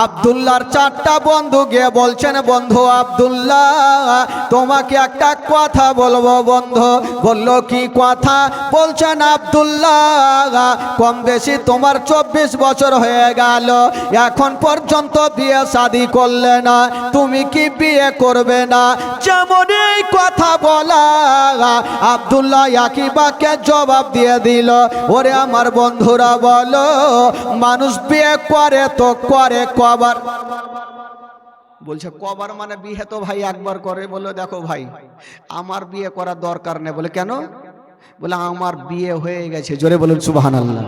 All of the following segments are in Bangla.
আব্দুল্লাহর চারটা বন্ধু গিয়ে বলছেন, বন্ধু আব্দুল্লাহ তোমাকে একটা কথা বলবো। বন্ধু বলল, কি কথা? বলছেন, আব্দুল্লাহ কম বেশি তোমার 24 বছর হয়ে গেল, এখন পর্যন্ত বিয়ে শাদী করলে না, তুমি কি বিয়ে করবে না? যেমন এই কথা বলা, আব্দুল্লাহ একই বাক্যে জবাব দিয়ে দিল, ওরে আমার বন্ধুরা বলো, মানুষ বিয়ে করে তো করে কবার। বলছে কবার মানে বিয়ে তো ভাই একবার করে। বলে দেখো ভাই, আমার বিয়ে করার দরকার নেই। বলে কেন? বলে আমার বিয়ে হয়ে গেছে। জোরে বলুন সুবহানাল্লাহ।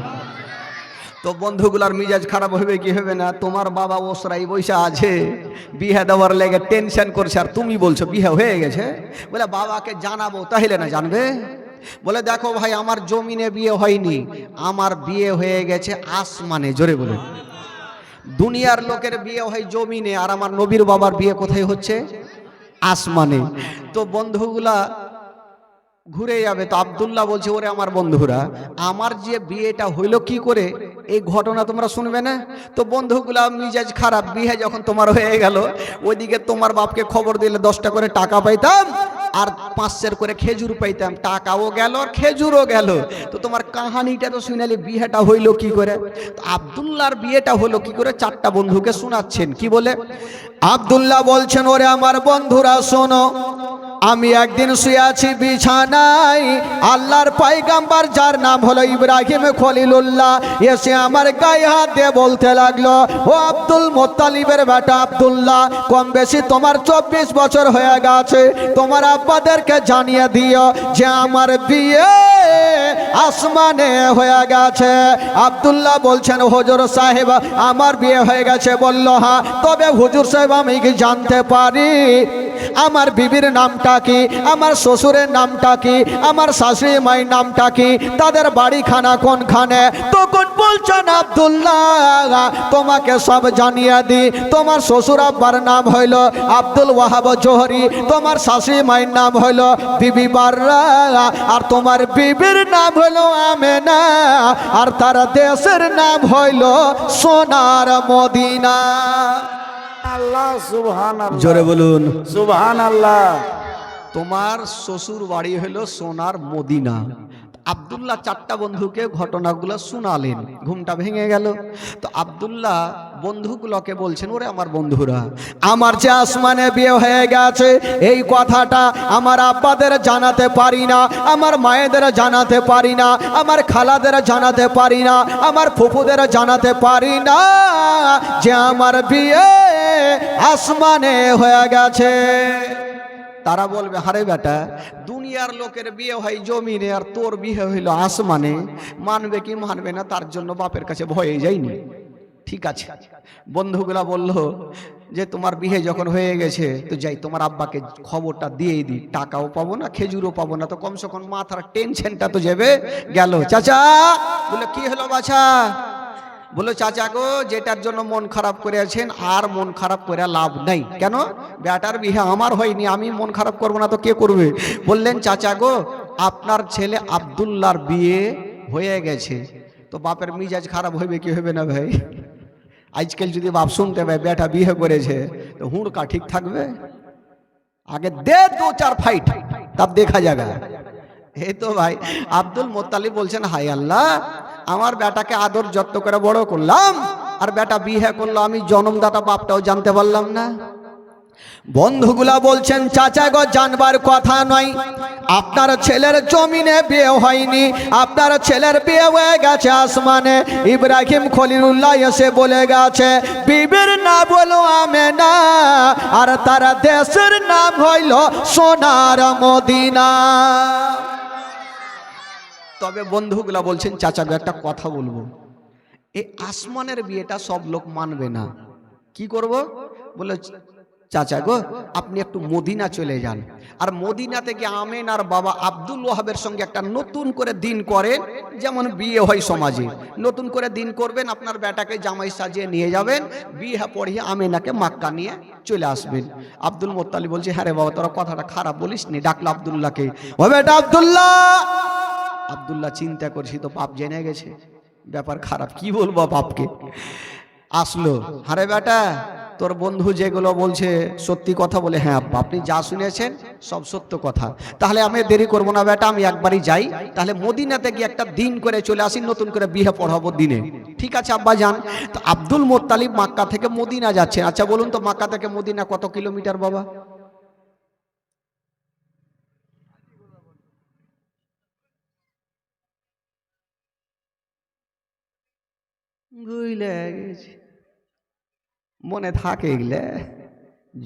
তো বন্ধুগুলার মিজাজ খারাপ হবে কি হবে না? তোমার বাবা ওসরাই বৈশা আছে, বিয়ে দেওয়ার লেগে টেনশন করছে, আর তুমি বলছো বিয়ে হয়ে গেছে। বলে বাবাকে জানাবো, তাহলে না জানবে? বলে দেখো ভাই, আমার জমিনে বিয়ে হয়নি, আমার বিয়ে হয়ে গেছে আসমানে। জোরে বলুন। দুনিয়ার লোকের বিয়ে হয় জমিনে, আর আমার নবীর বাবার বিয়ে কোথায় হচ্ছে? আসমানে। তো বন্ধুগুলা ঘুরে যাবে। তো আব্দুল্লাহ বলছে, ওরে আমার বন্ধুরা, আমার যে বিয়েটা হইল কি করে, এই ঘটনা তোমরা শুনবে না? তো বন্ধুগুলা মিজাজ খারাপ, বিয়ে যখন তোমার হয়ে গেল, ওইদিকে তোমার বাপকে খবর দিলে 10টা করে টাকা পাইতাম, আর 5 করে খেজুর পাইতাম। টাকাও গেল আর খেজুরও গেল। তো তোমার কাহানিটা তো শুনালি, বিয়েটা হইল কি করে? তো আব্দুল্লাহর বিয়েটা হলো কি করে, 4টা বন্ধুকে শোনাচ্ছেন। কি বলে? আব্দুল্লাহ বলছেন, ওরে আমার বন্ধুরা শোনো, আমি একদিন শুয়ে আছি বিছানায়, আল্লাহর পয়গম্বর যার নাম হলো ইব্রাহিম খলিলুল্লাহ এসে আমার গায়ে হাত দিয়ে বলতে লাগলো, ও আব্দুল মুত্তালিবের বেটা আব্দুল্লাহ, কম বেশি তোমার 24 বছর হয়ে গেছে, তোমার আব্বাদেরকে জানিয়ে দিও যে আমার বিয়ে আসমানে হয়ে গেছে। আব্দুল্লাহ বলছেন, হুজুর সাহেব আমার বিয়ে হয়ে গেছে। বলল, হ্যাঁ, তবে হুজুর সাহেব আমি কি জানতে পারি আমার বিবির নামটা কি, আমার শ্বশুরের নামটা কি, আমার শাশুড়ি মায়ের নামটা কি, তাদের বাড়িখানা কোনখানে? তখন বলছেন, আব্দুল্লাহ তোমাকে সব জানিয়ে দি, তোমার শ্বশুর আব্বার নাম হইল আব্দুল ওয়াহাব জোহরি, তোমার শাশুড়ি মায়ের নাম হইল বিবি বাররা, আর তোমার বিবির নাম হইল আমেনা, আর তার দেশের নাম হইল সোনার মদিনা। আল্লাহ সুবহানাল্লাহ। জোরে বলুন সুবহানাল্লাহ। তোমার শ্বশুর বাড়ি হলো সোনার মদিনা। আব্দুল্লাহ 4টা বন্ধুকে ঘটনাগুলো শোনালেন, ঘুমটা ভেঙে গেল। তো আব্দুল্লাহ বন্ধুগুলোকে বলছেন, ওরে আমার বন্ধুরা, আমার যে আসমানে বিয়ে হয়ে গেছে এই কথাটা আমার আব্বাদের জানাতে পারি না, আমার মায়েদের জানাতে পারি না, আমার খালাদের জানাতে পারি না, আমার ফুফুদের জানাতে পারি না যে আমার বিয়ে আসমানে হয়ে গেছে। তারা বলবে, হারে বেটা, দুনিয়ার লোকের বিয়ে হয় জমিনে, আর তোর বিয়ে হইল আসমানে, মানবে কি মানবে না তার জন্য বাপের কাছে ভয়ে যায়নি। ঠিক আছে। বন্ধুগুলা বলল যে তোমার বিয়ে যখন হয়ে গেছে, তো যাই তোমার আব্বাকে খবরটা দিয়েই দিই, টাকাও পাবো না, খেজুরও পাবো না, তো কমসে কম মাথার টেনশনটা তো যাবে গেল। চাচা বলে, কি হলো বাছা? বলো, চাচা গো, যেটার জন্য মন খারাপ করে আছেন আর মন খারাপ করে লাভ নাই। কেন? বেটার বিয়ে আমার হয়নি, আমি মন খারাপ করবো না তো কে করবে? বললেন, চাচা গো, আপনার ছেলে আব্দুল্লাহর বিয়ে হয়ে গেছে। তো বাপের মিজাজ খারাপ হইবে কি হবে না ভাই? আজকাল যদি বাপ শুনতে পায় বেটা বিয়ে করেছে, তো হুড়কা ঠিক থাকবে? আগে দে 2-4 ফাইট, তব দেখা যাবে। এই তো ভাই আব্দুল মুত্তালিব বলছেন, হাই আল্লাহ, আমার বেটাকে আদর যত্ন করে বড় করলাম, আর বেটা বিয়ে করলো, আমি জন্মদাতা বাপটাও জানতে পারলাম না। বন্ধুগুলা বলছেন, চাচা গো, জানবার কথা নয়, আপনার ছেলের জমিনে বিয়ে হয়নি, আপনার ছেলের বিয়ে হয়ে গেছে আসমানে। ইব্রাহিম খলিলুল্লাহ এসে বলে গেছে, বিবির নাম হলো আমেনা, আর তার দেশের নাম হইল সোনার মদিনা। তবে বন্ধুগুলা বলছেন, চাচা গো, একটা কথা বলবো, এই আসমানের বিয়েটা সব লোক মানবে না, কি করব? বলে, চাচা গো, আপনি একটু মদিনা চলে যান, আর মদিনা থেকে আমেনার বাবা আব্দুল ওয়াহাবের সঙ্গে একটা নতুন করে দিন করেন, যেমন বিয়ে হয় সমাজে, নতুন করে দিন করবেন, আপনার বেটাকে জামাই সাজিয়ে নিয়ে যাবেন, বিয়ে পড়িয়ে আমেনাকে মক্কা নিয়ে চলে আসবেন। আব্দুল মুত্তালিব বলছে, হ্যাঁ রে বাবা, তোরা কথাটা খারাপ বলিস নি। ডাকলো আব্দুল্লাহকে, ও বেটা আব্দুল্লাহ। আব্দুল্লাহ চিন্তা করছি, তো বাপ জেনে গেছে, ব্যাপার খারাপ, কি বলবো বাপকে? আসলো, আরে বেটা তোর বন্ধু যেগুলো বলছে সত্যি কথা বলে, হ্যাঁ আব্বা আপনি যা শুনেছেন সব সত্য কথা, তাহলে আমি দেরি করব না বেটা, আমি একবারই যাই, তাহলে মদিনাতে গিয়ে একটা দিন করে চলে আসি, নতুন করে বিয়ে পড়াবো দিনে। ঠিক আছে আব্বা যান। তো আব্দুল মোত্তালিব মক্কা থেকে মদিনা যাচ্ছেন। আচ্ছা বলুন তো মক্কা থেকে মদিনা কত কিলোমিটার বাবা? বুঝলে গেছি, মনে থাকে এগুলা।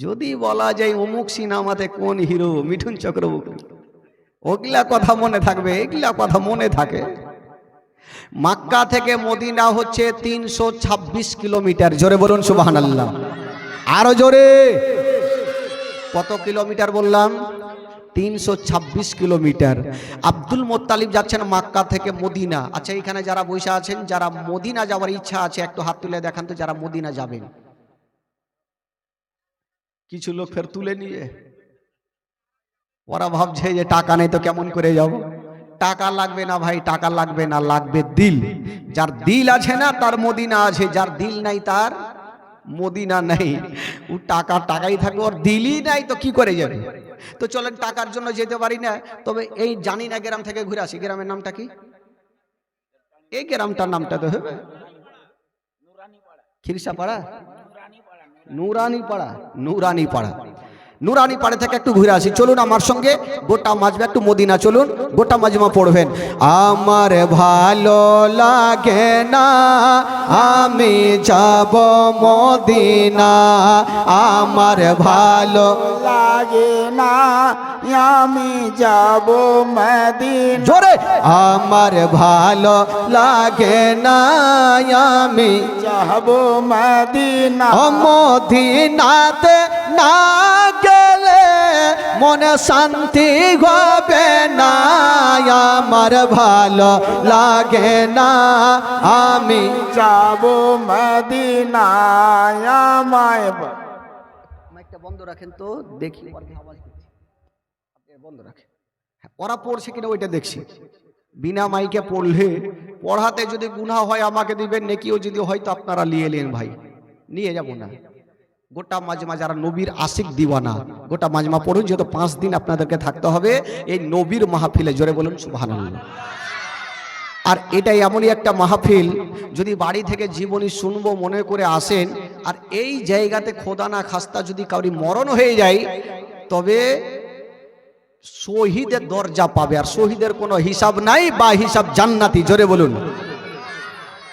যদি বলা যায় অমুক সিনেমাতে কোন হিরো মিঠুন চক্রবর্তী, ওগুলা কথা মনে থাকবে, এগুলা কথা মনে থাকে। মক্কা থেকে মদিনা হচ্ছে 326 কিলোমিটার। জোরে বলুন সুবহানাল্লাহ, আরো জোরে। কত কিলোমিটার বললাম? 326 কিলোমিটার। আব্দুল মোত্তালিব যাচ্ছেন মক্কা থেকে মদিনা। আচ্ছা এখানে যারা বসে আছেন, যারা মদিনা যাওয়ার ইচ্ছা আছে একটু হাত তুলে দেখান তো, যারা মদিনা যাবেন। কিছু লোক ফের তুলে নিয়ে ওরা ভাবছে যে টাকা নেই তো কেমন করে যাব। টাকা লাগবে না ভাই, টাকা লাগবে না, লাগবে দিল। যার দিল আছে না তার মদিনা আছে, যার দিল নাই তার মদিনা নেই। ও টাকাই থাকবে, ওর দিলই নাই তো কি করে যাবে। তো চলেন টাকার জন্য যেতে পারি না, তবে এই জানি না গ্রাম থেকে ঘুরে আসি। গ্রামের নামটা কি? এই গ্রামটার নামটা তো হবে খিরসাপাড়া, নুরানি পাড়া। নুরানি পাড়া থেকে একটু ঘুরে আসি। চলুন আমার সঙ্গে গোটা মাজমা একটু মদিনা, চলুন গোটা মাজমা পড়বেন। আমার ভালো লাগে না আমি যাব মদিনা, আমার ভালো লাগে না আমি যাব মদিনা। জোরে, আমার ভালো লাগে না আমি যাব মদিনা। মদিনাতে না গেলে মনে শান্তি হবে না, আমার ভালো লাগে না আমি যাব মদিনা। আমায় মাইকটা বন্ধ রাখেন তো দেখি, বন্ধ রাখেন। ওরা পড়ছে কিনা ওইটা দেখছি। বিনা মাইকে পড়লে পড়াতে যদি গুনাহ হয় আমাকে দিবেন, নেকিও যদি হয় তো আপনারা নিয়ে এলেন ভাই, নিয়ে যাব না। গোটা মাজমা যারা নবীর আশিক দিওয়ানা গোটা মাজমা পড়ুন, যেহেতু 5 দিন আপনাদেরকে থাকতে হবে এই নবীর মাহফিলে। জোরে বলুন সুবহানাল্লাহ। আর এটাই এমনই একটা মাহফিল, যদি বাড়ি থেকে জীবনী শুনবো মনে করে আসেন, আর এই জায়গাতে খোদা না খাস্তা যদি কাউরি মরণ হয়ে যায়, তবে শহীদের দরজা পাবে, আর শহীদের কোনো হিসাব নাই, বা হিসাব জান্নাতি। জোরে বলুন।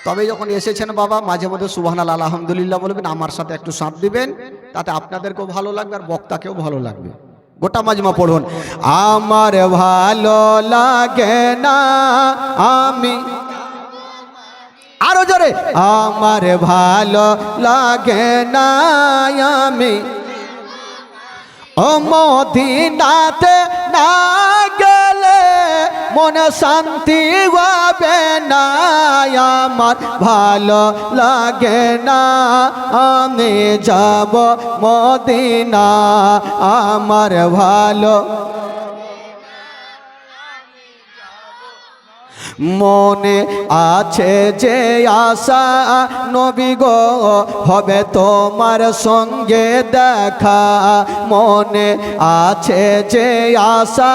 তবে যখন এসেছেন বাবা মাঝে মধ্যে সুবহানাল্লাহ আলহামদুলিল্লাহ বলবেন, আমার সাথে একটু সাথ দিবেন, তাতে আপনাদেরকেও ভালো লাগবে আর বক্তাকেও ভালো লাগবে। গোটা মাজমা পড়ুন। আমার ভালো লাগে না আমি, আরো জোরে, আমার ভালো লাগে না আমি মদিনাতে না গেলে মনে শান্তি হবে না, আমার ভালো লাগে না আমি যাব মদিনা, আমার ভালো মনে আছে যে আশা নবী গো হবে তোমার সঙ্গে দেখা, মনে আছে যে আশা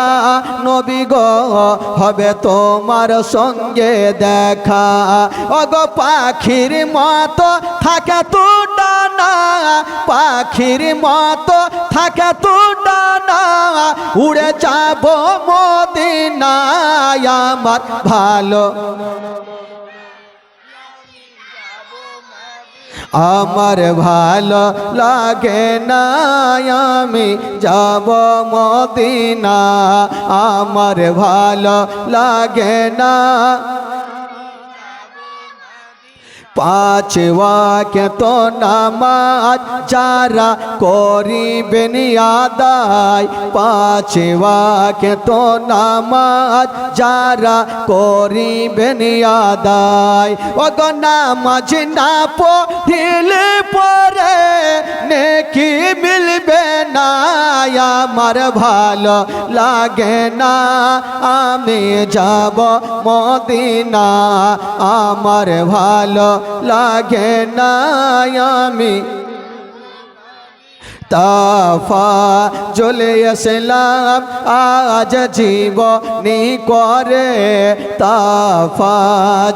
নবী গো হবে তোমার সঙ্গে দেখা, ওগো পাখির মতো থাকে তো ডানা, পাখির মতো থাকে তো ডানা, উড়ে যাব মদিনায়, আমার ভালো আমার ভালো লাগে না আমি যাব মদিনা, আমার ভালো লাগে না। 5 ওয়াক্ত নামাজ যারা করিবেন আদায়, 5 ওয়াক্ত নামাজ যারা করিবেন আদায়, ওগো নামাজ না পড়িলে পরে নেকি মিলবে না, আমার ভালো লাগে না আমি যাব মদিনা আমার ভালো লাগে না আমি তাফা চলে আসলাম আজ জীবনী করে তাফা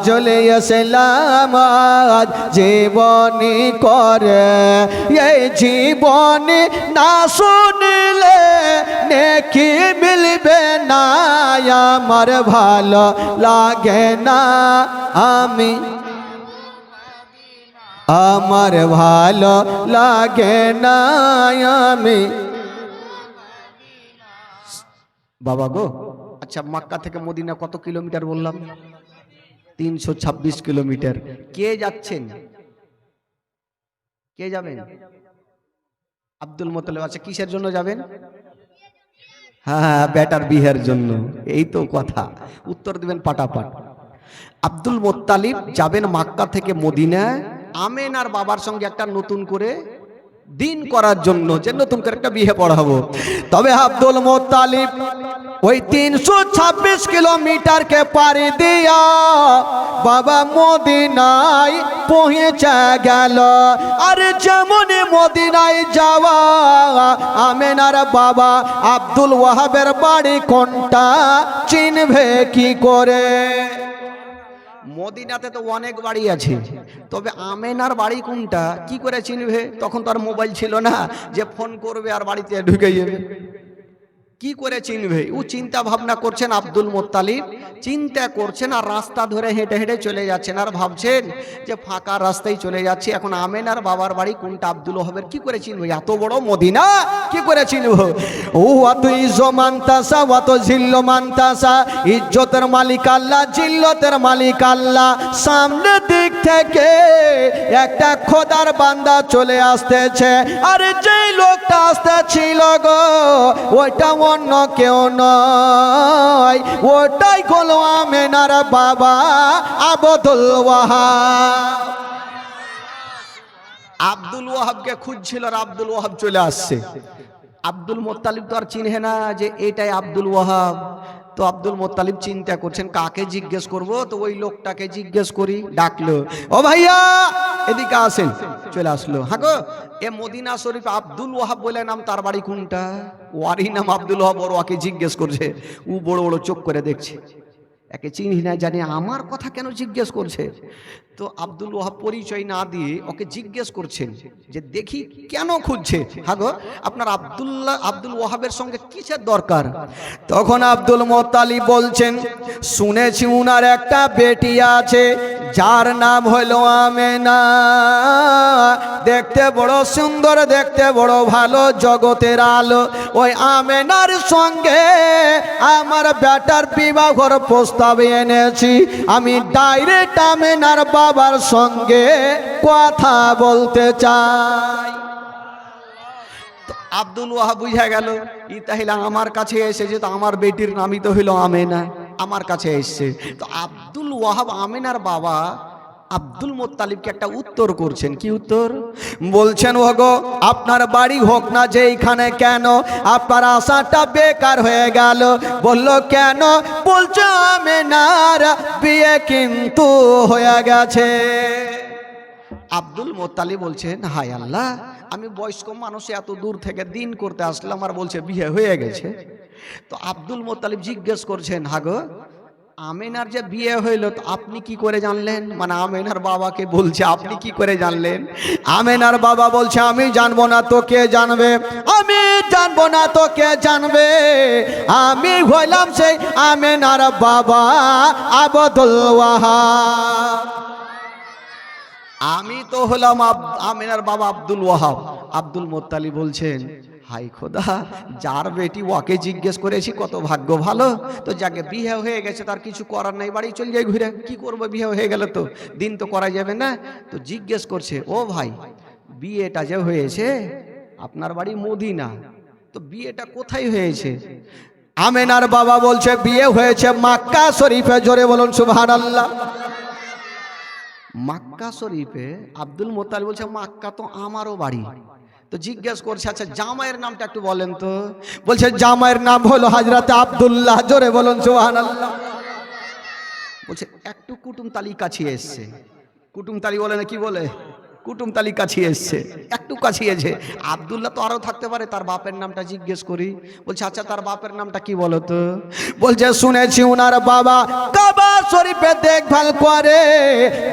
চলে আসলাম আজ জীবনী করে এই জীবনী না শুনলে নেকি মিলবে না আমার ভালো লাগে না আমি আমার ভালো লাগে না আমি বাবা গো আচ্ছা মক্কা থেকে মদিনা কত কিলোমিটার বললাম 326 কিলোমিটার কে যাচ্ছেন কে যাবেন আব্দুল মোত্তালিব আচ্ছা কিসের জন্য যাবেন হ্যাঁ বেটার বিয়ের জন্য এই তো কথা উত্তর দিবেন পাটাপাট আব্দুল মোত্তালিব যাবেন মক্কা থেকে মদিনায় আমেনার বাবার সঙ্গে একটা নতুন করে দিন করার জন্য যে নতুন করে একটা বিয়ে পড়াবো তবে আব্দুল মোত্তালিব ওই 326 কিলোমিটারকে পাড়ি দিয়া বাবা মদিনায় পৌঁছে গেল আর যেমন মদিনায় যাওয়া আমেনার বাবা আব্দুল ওয়াহাবের বাড়ি কোনটা চিনবে কি করে মদিনাতে তো অনেক বাড়ি আছে তবে আমেনার বাড়ি কোনটা কি করে চিনবে তখন তো আর মোবাইল ছিল না যে ফোন করবে আর বাড়িতে ঢুকে যাবে কি করে চিনবে ও চিন্তা ভাবনা করছেন আব্দুল মোত্তালিব চিন্তা করছেন আর রাস্তা ধরে হেঁটে হেঁটে চলে যাচ্ছেন আর ভাবছেন যে ফাঁকা রাস্তায় চলে যাচ্ছে এখন আমেনার বাবার বাড়ি কোনটা আব্দুল ওয়াহাবের কি করে চিনবে এত বড় মদিনা কি করে চিনব ও অত ইজ্জত মানতাসা অত জিল্ল মানতাসা ইজ্জতের মালিক আল্লাহ জিল্লতের মালিক আল্লাহ সামনে দিক থেকে একটা খোদার বান্দা চলে আসতেছে আর যেই লোকটা আসতেছিল গো ওইটা অন্য কেউ নয় ওটাই হলো আমেনার বাবা আব্দুল ওয়াহাব আব্দুল ওয়াহাবকে খুঁজছিল আর আব্দুল ওয়াহাব চলে আসছে আব্দুল মোত্তালিব তো আর চিনহে না যে এটাই আব্দুল ওয়াহাব তো আব্দুল মোত্তালিব চিন্তা করছেন কাকে জিজ্ঞেস করব তো ওই লোকটাকে জিজ্ঞেস করি ডাকলো ও ভাইয়া এদিকে আসেন চলে আসলো হ্যাঁ গো এ মদিনা শরীফ আব্দুল ওয়াহাব বলে নাম তার বাড়ি কোনটা ওয়ারই নাম আব্দুল ওয়াহাব ওর ওকে জিজ্ঞেস করছে ও বড় বড় চোখ করে দেখছে একে চিনি না জানি আমার কথা কেন জিজ্ঞেস করছে তো আব্দুল ওয়াহাব পরিচয় না দিয়ে ওকে জিজ্ঞেস করছেন যে দেখি কেন খুঁজছে হ্যাঁ গো আপনার আব্দুল ওয়াহাবের সঙ্গে কিসের দরকার তখন আব্দুল মোত্তালিব বলছেন শুনেছি উনার একটা বেটি আছে যার নাম হলো আমেনা দেখতে বড় সুন্দর দেখতে বড় ভালো জগতের আলো ওই আমেনার সঙ্গে আমার বেটার বিবাহর প্রস্তাব এনেছি আমি ডাইরেক্ট আমেনার বাবার সঙ্গে কথা বলতে চাই আব্দুল ওয়াহাব বুঝা গেল ই তাহলে আমার কাছে এসেছে তো আমার বেটির নামই তো হইল আমেনা আমার কাছে এসছে তো আব্দুল ওয়াহাব আমেনার বাবা আব্দুল মোত্তালিবকে একটা উত্তর করছেন কি উত্তর বলছেন ওগো আপনার বাড়ি হোক না যেইখানে কেন আপনার আশাটা বেকার হয়ে গেল বলল কেন বলছে আমেনার বিয়ে কিন্তু হয়ে গেছে আব্দুল মোত্তালিব বলছেন হায় আল্লাহ আমি বয়স্ক মানুষ এত দূর থেকে দিন করতে আসলাম আর বলছে বিয়ে হয়ে গেছে তো আব্দুল মোত্তালিব জিজ্ঞেস করছেন হাগো আমেনার যে বিয়ে হইল তো আপনি কি করে জানলেন মানে আমেনার বাবাকে বলছে আপনি কি করে জানলেন আমেনার বাবা বলছে আমি জানবো না তো কে জানবে আমি জানবো না তো কে জানবে আমি হইলাম সেই আমেনার বাবা আব্দুল ওয়াহাব আমি তো হলাম আমেনার বাবা আব্দুল ওয়াহাব আব্দুল মোত্তালিব বলছেন হাই খোদা যার বেটি ওকে জিজ্ঞেস করেছি কত ভাগ্য ভালো তো যাকে বিয়ে হয়ে গেছে তার কিছু করার নাই বাড়ি চলে যায় ঘুরে কি করবো বিয়ে হয়ে গেল তো দিন তো করা যাবে না তো জিজ্ঞেস করছে ও ভাই বিয়েটা যে হয়েছে আপনার বাড়ি মদিনা তো বিয়েটা কোথায় হয়েছে আমেনার বাবা বলছে বিয়ে হয়েছে মক্কা শরীফে জোরে বলুন সুবহানাল্লাহ মক্কা শরীফে আব্দুল মোত্তালিব বলছে মক্কা তো আমারও বাড়ি তো জিজ্ঞেস করছে আচ্ছা জামাইয়ের নামটা একটু বলেন তো। বলছে জামাইয়ের নাম হলো হযরত আব্দুল্লাহ। জোরে বলুন সুবহানাল্লাহ। বলছে একটু কুটুম তালি কাছিয়ে এসছে। কুটুম তালি বলে না কি বলে, কুটুম তালি কাছিয়ে এসছে, একটু কাছিয়েছে। আব্দুল্লাহ তো আরো থাকতে পারে, তার বাপের নামটা জিজ্ঞেস করি। বলছে আচ্ছা তার বাপের নামটা কি বলো তো। বলছে শুনেছি উনার বাবা কাবা শরীফে দেখভাল করে,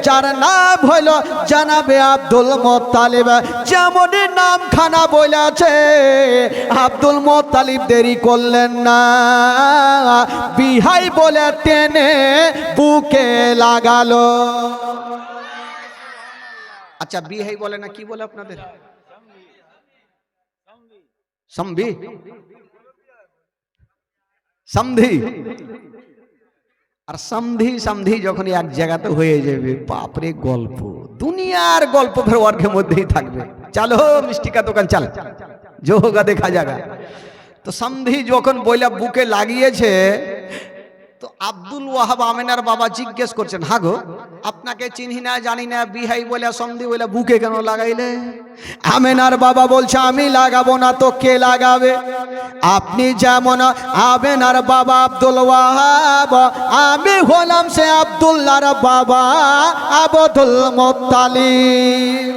যার নাম হলো জানাবে আব্দুল মুত্তালিব। যেমনই নাম খানা বলেছে আব্দুল মুত্তালিব দেরি করলেন না, বিহাই বলে টেনে বুকে লাগালো। আচ্ছা বিহাই বলে না কি বলে আপনাদের? সমধি, সমধি। আর সমধি সমধি যখন এক জায়গাতে হয়ে যাবে, বাপরে গল্প, দুনিয়ার গল্প ফের ওয়ার্কের মধ্যেই থাকবে। চলো মিষ্টি কা দোকান চাল, जो होगा देखा जाएगा। তো সমধি যখন বইলা বুকে লাগিয়েছে, তো আব্দুল ওয়াহাব আমেনার বাবা জিজ্ঞেস করছেন হ্যাঁ গো আপনাকে চিনি না জানি না, বিহাই বলে সমধি বলে বুকে কেন লাগাইলে? আমেনার বাবা বলছে আমি লাগাবো না তো কে লাগাবে? আপনি যেমন আমেনার বাবা আব্দুল ওয়াহাব, আমি হলাম সে আব্দুল্লাহর বাবা আব্দুল মুত্তালিব।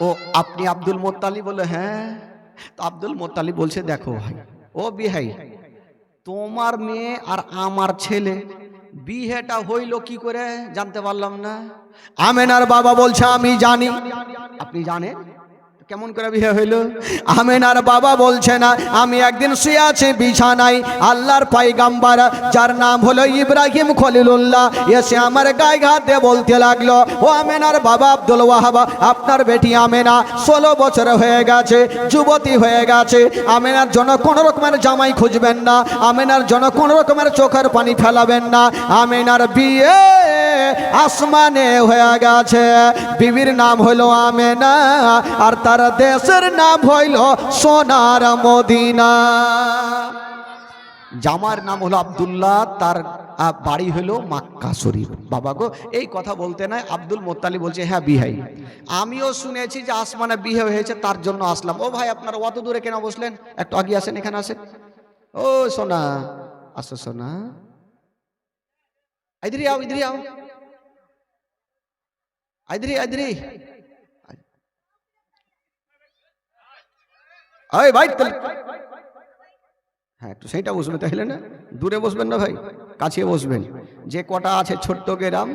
ও আপনি আব্দুল মুত্তালিব? বলে হ্যাঁ। তো আব্দুল মুত্তালিব বলছে দেখো ভাই, ও বিহাই, তোমার মেয়ে আর আমার ছেলে বিয়েটা হইল কি করে জানতে পারলাম না। আমেনার বাবা বলছে আমি জানি। আপনি জানেন কেমন করে বিয়ে হইল? আমেনার বাবা বলছে না, আমি একদিন শুয়ে আছি বিছানায়, আল্লাহর পয়গম্বর যার নাম হলো ইব্রাহিম খলিলুল্লাহ এসে আমার গায়ে হাত দিয়ে বলতে লাগলো, ও আমেনার বাবা আব্দুল ওয়াহাব, আপনার বেটি আমেনা 16 বছর হয়ে গেছে, যুবতী হয়ে গেছে। আমেনার জন্য কোনো রকমের জামাই খুঁজবেন না, আমেনার জন্য কোনো রকমের চোখের পানি ফেলাবেন না। আমেনার বিয়ে আসমানে হয়ে গেছে। বিবির নাম হলো আমেনা, আর তার দেশের নাম হইল সোনার মদিনা। জামার নাম হলো আব্দুল্লাহ, তার বাড়ি হলো মক্কা শরীফ। বাবা গো এই কথা বলতে নাই, আব্দুল মুত্তালিব বলছে হ্যাঁ বিহাই, আমিও শুনেছি যে আসমানে বিয়ে হয়েছে, তার জন্য আসলাম। ও ভাই আপনারা অত দূরে কেন বসলেন? একটু আগে আসেন, এখানে আসেন। ও সোনা, আসো সোনা, ইধরি আও, ইধরি আও, ইধরি ইধরি। আরে ভাই হ্যাঁ একটু সেইটা বসবেন, তাহলে না দূরে বসবেন না ভাই, কাছে বসবেন। যে কটা আছে ছোট্ট গ্রাম,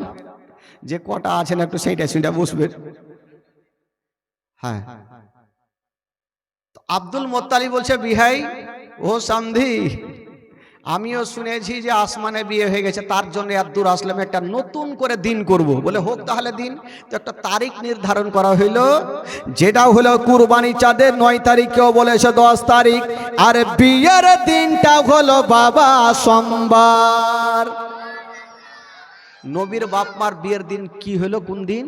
যে কটা আছেন একটু সেইটা বসবেন। হ্যাঁ আব্দুল মুত্তালিব বলছে বিহাই ও সমধি, আমিও শুনেছি যে আসমানে বিয়ে হয়ে গেছে, তার জন্য আব্দুল আসলাম একটা নতুন করে দিন করব। বলে হোক তাহলে দিন। তো একটা তারিখ নির্ধারণ করা হইল, যেটা হলো কুরবানি চাঁদের 9 তারিখ, কেউ বলেছে 10 তারিখ, আর বিয়ের দিনটা হলো বাবা সোমবার। নবীর বাপমার বিয়ের দিন কি হলো, কোন দিন?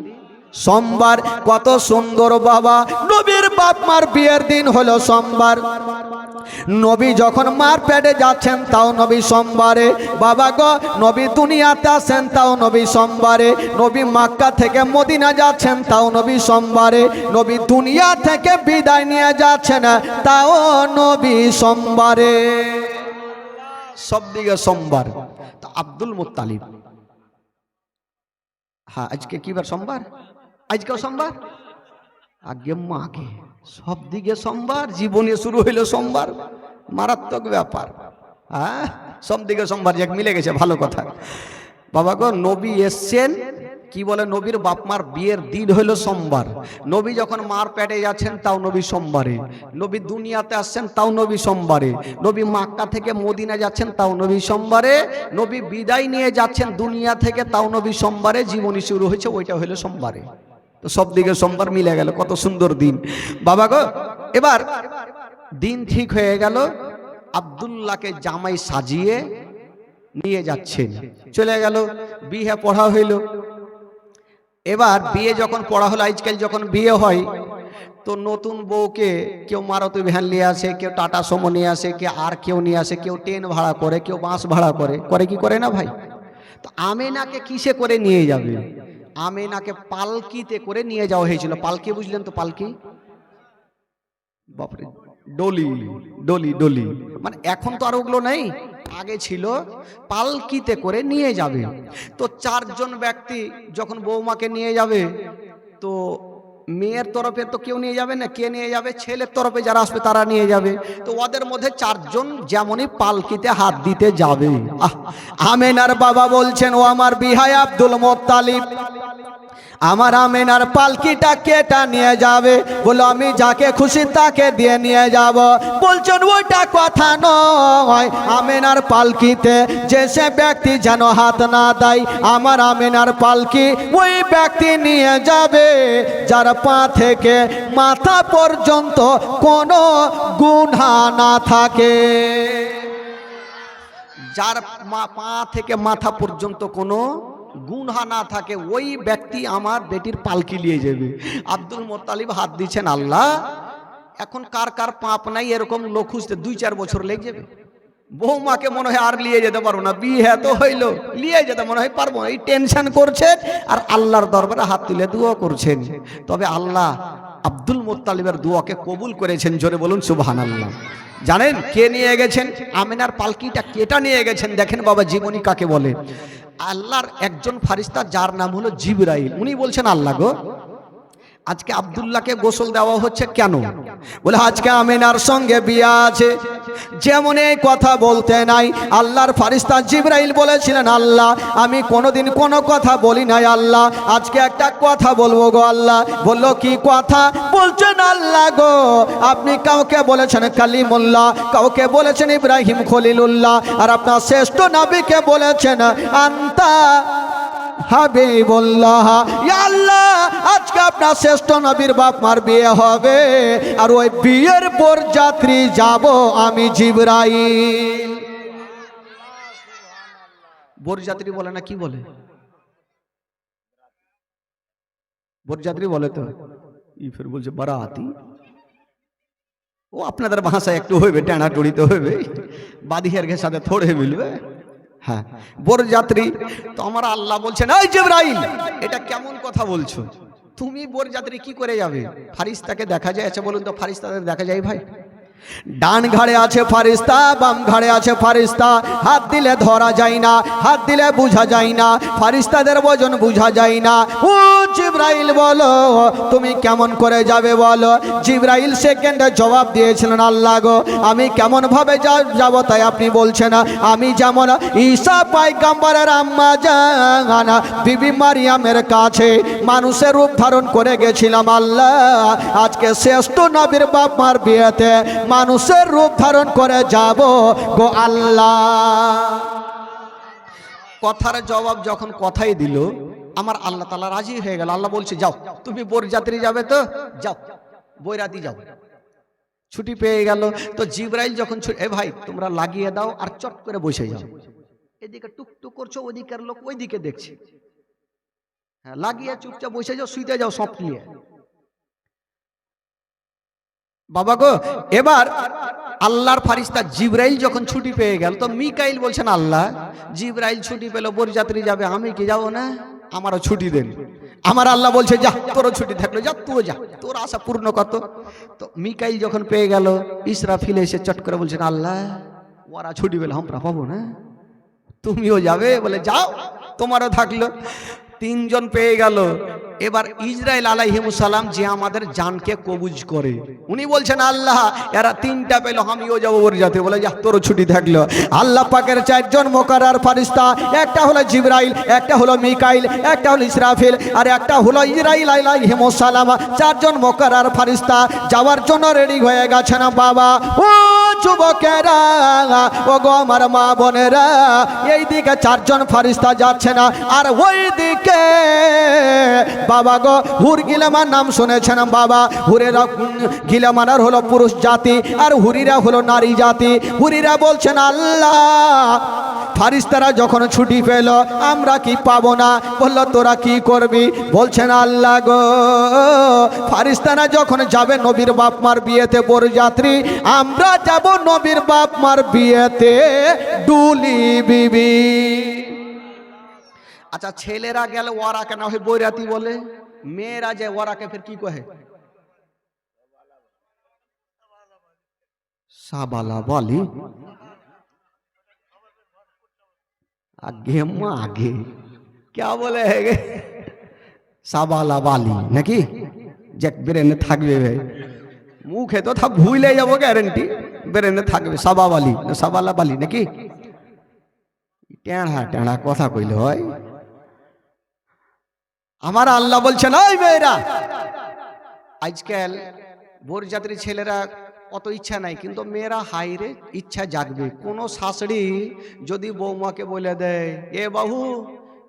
সোমবার। কত সুন্দর বাবা, নবীর বাপমার বিয়ের দিন হলো সোমবার। নবী যখন মার পেটে যাচ্ছেন তাও নবী সোমবারে। বাবা গো নবী দুনিয়াতে আসেন তাও নবী সোমবারে। নবী মক্কা থেকে মদিনা যাচ্ছেন তাও নবী সোমবারে। নবী দুনিয়া থেকে বিদায় নিয়ে যাচ্ছেন তাও নবী সোমবারে। সব দিকে সোমবার। তো আব্দুল মুত্তালিব, হ্যাঁ আজকে কি বার? সোমবার। আজকেও সোমবার, আগে মাকে সব দিকে সোমবার, জীবনে শুরু হইল সোমবার, মারাত্মক ব্যাপার। হ্যাঁ সব দিকে সোমবার, যাক মিলে গেছে, ভালো কথা। বাবা গো নবী এসছেন, কি বলে নবীর বাপমার বিয়ের দিন হইল সোমবার। নবী যখন মার পেটে যাচ্ছেন তাও নবী সোমবারে। নবী দুনিয়াতে আসছেন তাও নবী সোমবারে। নবী মক্কা থেকে মদিনা যাচ্ছেন তাও নবী সোমবারে। নবী বিদায় নিয়ে যাচ্ছেন দুনিয়া থেকে তাও নবী সোমবারে। জীবনী শুরু হয়েছে ওইটা হইল সোমবারে। তো সব দিকে সোমবার মিলে গেল, কত সুন্দর দিন। বাবা গো এবার দিন ঠিক হয়ে গেল, আব্দুল্লাহকে জামাই সাজিয়ে নিয়ে যাচ্ছেন, চলে গেল। বিয়ে পড়া হইল। এবার বিয়ে যখন পড়া হলো, আজকাল যখন বিয়ে হয় তো নতুন বউকে কেউ মারুতি ভ্যান নিয়ে আসে, কেউ টাটা সুমো নিয়ে আসে, কেউ আর কেউ নিয়ে আসে, কেউ ট্রেন ভাড়া করে, কেউ বাস ভাড়া করে, করে কি করে না ভাই? তো আমেনাকে কিসে করে নিয়ে যাবে? আমেনাকে পালকিতে করে নিয়ে যাওয়া হয়েছিল। পালকি বুঝলেন তো? পালকি বাপরে, ডলি ডলি ডলি, মানে এখন তো আর ওগুলো নেই, আগে ছিল পালকিতে করে নিয়ে যাবে। তো চারজন ব্যক্তি যখন বৌমাকে নিয়ে যাবে, তো মেয়ের তরফে তো কেউ নিয়ে যাবে না, কে নিয়ে যাবে? ছেলের তরফে যারা আসবে তারা নিয়ে যাবে। তো ওদের মধ্যে চারজন যেমনই পালকিতে হাত দিতে যাবে, আমেনার বাবা বলছেন, ও আমার বিহাই আব্দুল মোত্তালিব, আমার আমেনার পালকিটা কেটা নিয়ে যাবে? বলো আমি যাকে খুশি তাকে দিয়ে নিয়ে যাব। বলছেন ওইটা কথা নয়, আমেনার পালকিতে যে সে ব্যক্তি যেন হাত না দেয়, আমার আমেনার পালকি ওই ব্যক্তি নিয়ে যাবে যার পা থেকে মাথা পর্যন্ত কোনো গুনাহ না থাকে। যার পা থেকে মাথা পর্যন্ত কোনো গুনাহ না থাকে, ওই ব্যক্তি আমার বেটির পালকি নিয়ে যাবে। আব্দুল মোত্তালিব হাত দিচ্ছেন, আল্লাহ এখন কার কার পাপ নাই এরকম লোক খুঁজতে 2-4 বছর লেগে যাবে। বৌমাকে মনে হয় আর নিয়ে যেতে পারবো না, বিয়ে তো হইলো, নিয়ে যেতে মনে হয় পারবো না, এই টেনশন করছেন আর আল্লাহর দরবারে হাত তুলে দোয়া করছেন। তবে আল্লাহ আব্দুল মোত্তালিবের দোয়াকে কবুল করেছেন, জোরে বলুন সুবহানাল্লাহ। জানেন কে নিয়ে গেছেন? আমিনার পালকিটা কেটা নিয়ে গেছেন? দেখেন বাবা, জীবনী কাকে বলে? আল্লাহর একজন ফারিস্তা যার নাম হলো জিবরাইল। উনি বলছেন, আল্লাহ গো, আজকে আব্দুল্লাহকে গোসল দেওয়া হচ্ছে কেন? বলে আজকে আমিনার সঙ্গে বিয়ে আছে। যেমন এই কথা বলতে নাই, আল্লাহর ফারিস্তা জিবরাইল বলেছিলেন, আল্লাহ আমি কোনোদিন কোনো কথা বলি নাই, আল্লাহ আজকে একটা কথা বলবো গো। আল্লাহ বললো কি কথা? বলছেন, আল্লাহ গো আপনি কাউকে বলেছেন কালিমুল্লাহ, কাউকে বলেছেন ইব্রাহিম খলিলুল্লাহ, আর আপনার শ্রেষ্ঠ নবীকে বলেছেন আন্তা হাবিবুল্লাহ। ইয়া আল্লাহ আজকে আপনার শ্রেষ্ঠ নবীর বাপ মার বিয়ে হবে, আর ওই বিয়ের বরযাত্রী যাব আমি জিবরাইল। বরযাত্রী বলে না, কি বলে? বরযাত্রী বলে তো, ই ফের বলছে বারাতি। ও আপনাদের ভাষায় একটু হইবে, টানা টড়িতে হইবে, বাদিহের সাথে থোড়ে মিলবে। হ্যাঁ, বরযাত্রী। তো আমার আল্লাহ বলছেন, এই জিবরাইল এটা কেমন কথা বলছো? তুমি বরযাত্রী কি করে যাবে? ফারিস্তাকে দেখা যায়? আচ্ছা বলুন তো, ফারিস্তাদের দেখা যায় ভাই? ডান ঘাড়ে আছে ফারিস্তা, বাম ঘাড়ে আছে ফারিস্তা, হাত দিলে ধরা যায় না, হাত দিলে বুঝা যায় না, ফারিস্তাদের ওজন বুঝা যায় না। ও জিবরাইল বলো তুমি কেমন করে যাবে বলো? জিবরাইল সেকেন্ডে জবাব দিয়েছিলেন, আল্লাহ গো আমি কেমন ভাবে যাব তাই আপনি বলছেন? আমি যেমন ঈসা পয়গম্বরের আম্মা জান বিবি মারিয়ামের কাছে মানুষের রূপ ধারণ করে গেছিলাম, আল্লাহ আজকে শ্রেষ্ঠ নবীর বাপ মার বিয়েতে মানুষের রূপ ধারণ করে যাব গো আল্লাহ। কথার জবাব যখন কথাই দিল, আমার আল্লাহ তাআলা রাজি হয়ে গেল। আল্লাহ বলছে, যাও তুমি বরযাত্রী যাবে তো যাও, বৈরাতি যাও। ছুটি পেয়ে গেল। তো জিবরাইল যখন এ ভাই তোমরা লাগিয়ে দাও আর চট করে বসে যাও, এদিকে টুকটুক করছো, ওদিকের লোক ওইদিকে দেখছে, হ্যাঁ লাগিয়ে চুপচাপ বসে যাও, শুইতে যাও সব নিয়ে। বাবা গো, এবার আল্লাহর ফারিস্তা জিবরাইল যখন ছুটি পেয়ে গেল, তো মিকাইল বলছেন, আল্লাহ জিবরাইল ছুটি পেল, বরযাত্রী যাবে, আমি কি যাবো না? আমারও ছুটি দেন। আমার আল্লাহ বলছে, যা তোরও ছুটি থাকলো, যা তুই যা, তোর আশা পূর্ণ কত। তো মিকাইল যখন পেয়ে গেল, ইসরাফিল এসে চট করে বলছেন, আল্লাহ ওরা ছুটি পেলে আমরা পাবো না, তুমিও যাবে? বলে যাও, তোমারও থাকলো। তিনজন পেয়ে গেল। এবার ইসরাইল আলাইহিস সালাম যে আমাদের জানকে কবুজ করে, উনি বলছেন, আল্লাহ এরা তিনটা পেল, আমিও যাবো বরযাত্রী। বলে যা তোর ছুটি থাকলো। আল্লাহ পাকের চারজন মুকাররার ফেরেশতা, একটা হলো জিবরাইল, একটা হলো মিকাইল, একটা হলো ইসরাফিল, আর একটা হলো ইসরাইল আলাইহিস সালাম। চারজন মুকাররার ফেরেশতা যাওয়ার জন্য রেডি হয়ে গেছেন। বাবা ও যুবকেরা, ও গো আমার মা বোনেরা, এই দিকে চারজন ফেরেশতা যাচ্ছে না, আর ওই দিকে বাবা গো হুর গিলামান নাম শুনেছেন বাবা? হুরেরা গিলামানার হলো পুরুষ জাতি, আর হুরিরা হলো নারী জাতি। হুরিরা বলছেন, আল্লাহ ফারিস্তারা যখন ছুটি পেল আমরা কি পাবো না? বললো তোরা কি করবি? বলছেন, আল্লাহ গো ফারিস্তারা যখন যাবে নবীর বাপ মার বিয়েতে বরযাত্রী, আমরা যাব নবীর বাপ মার বিয়েতে ডুলি বিবি। আচ্ছা ছেলেরা গেলে ওরা কেন হয় বৈরাতি বলে? মেয়েরা যে ওরাকে ফের কি কহে? साबाला वाली आगे अम्मा आगे क्या बोले है साबाला वाली नाकि जे ब्रेने থাকবে ভাই মুখে তো তা ভুলে যাব গ্যারান্টি ব্রেনে থাকবে সাবাওয়ালি না সাবালা বালি নাকি টেঁড়া টেঁড়া কথা কইলে হয় আমার আল্লাহ বলছেন ওই মেয়েরা আজকাল বরযাত্রী ছেলেরা অত ইচ্ছা নাই কিন্তু মেয়েরা হাইরে ইচ্ছা জাগবে কোন শাশুড়ি যদি বৌমাকে বলে দেয় এ বাহু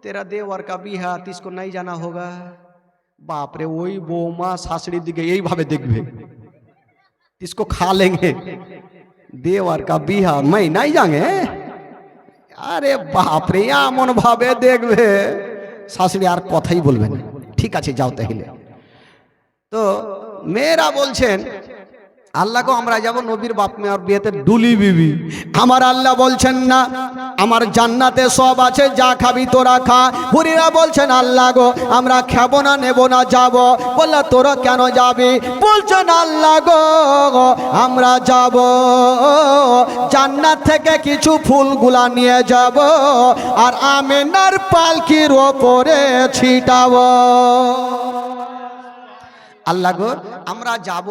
तेरा देवर का बिहा तिसको नहीं जाना होगा बाप रे वही बौमा शाশুড়ির দিকে এইভাবে দেখবে इसको खा लेंगे देवर का बिहा मैं नहीं जाएंगे अरे बाप रे এমন ভাবে দেখবে শাশুড়ি আর কথাই বলবে না ঠিক আছে যাও তাহলে তো মেয়েরা বলছেন আল্লাহ গো আমরা যাব নবীর বাপ মেয়ের বিয়েতে ডুলি বিবি আমার আল্লাহ বলছেন না আমার জান্নাতে সব আছে যা খাবি তোরা খা হুরিরা বলছেন আল্লাহ গো আমরা খাবো না নেব না যাব বললা তোরা কেন যাবি বলছেন আল্লাহ গো আমরা যাব জান্নাত থেকে কিছু ফুলগুলা নিয়ে যাব আর আমেনার পালকির ওপরে ছিটাবো আল্লাহ গো আমরা যাব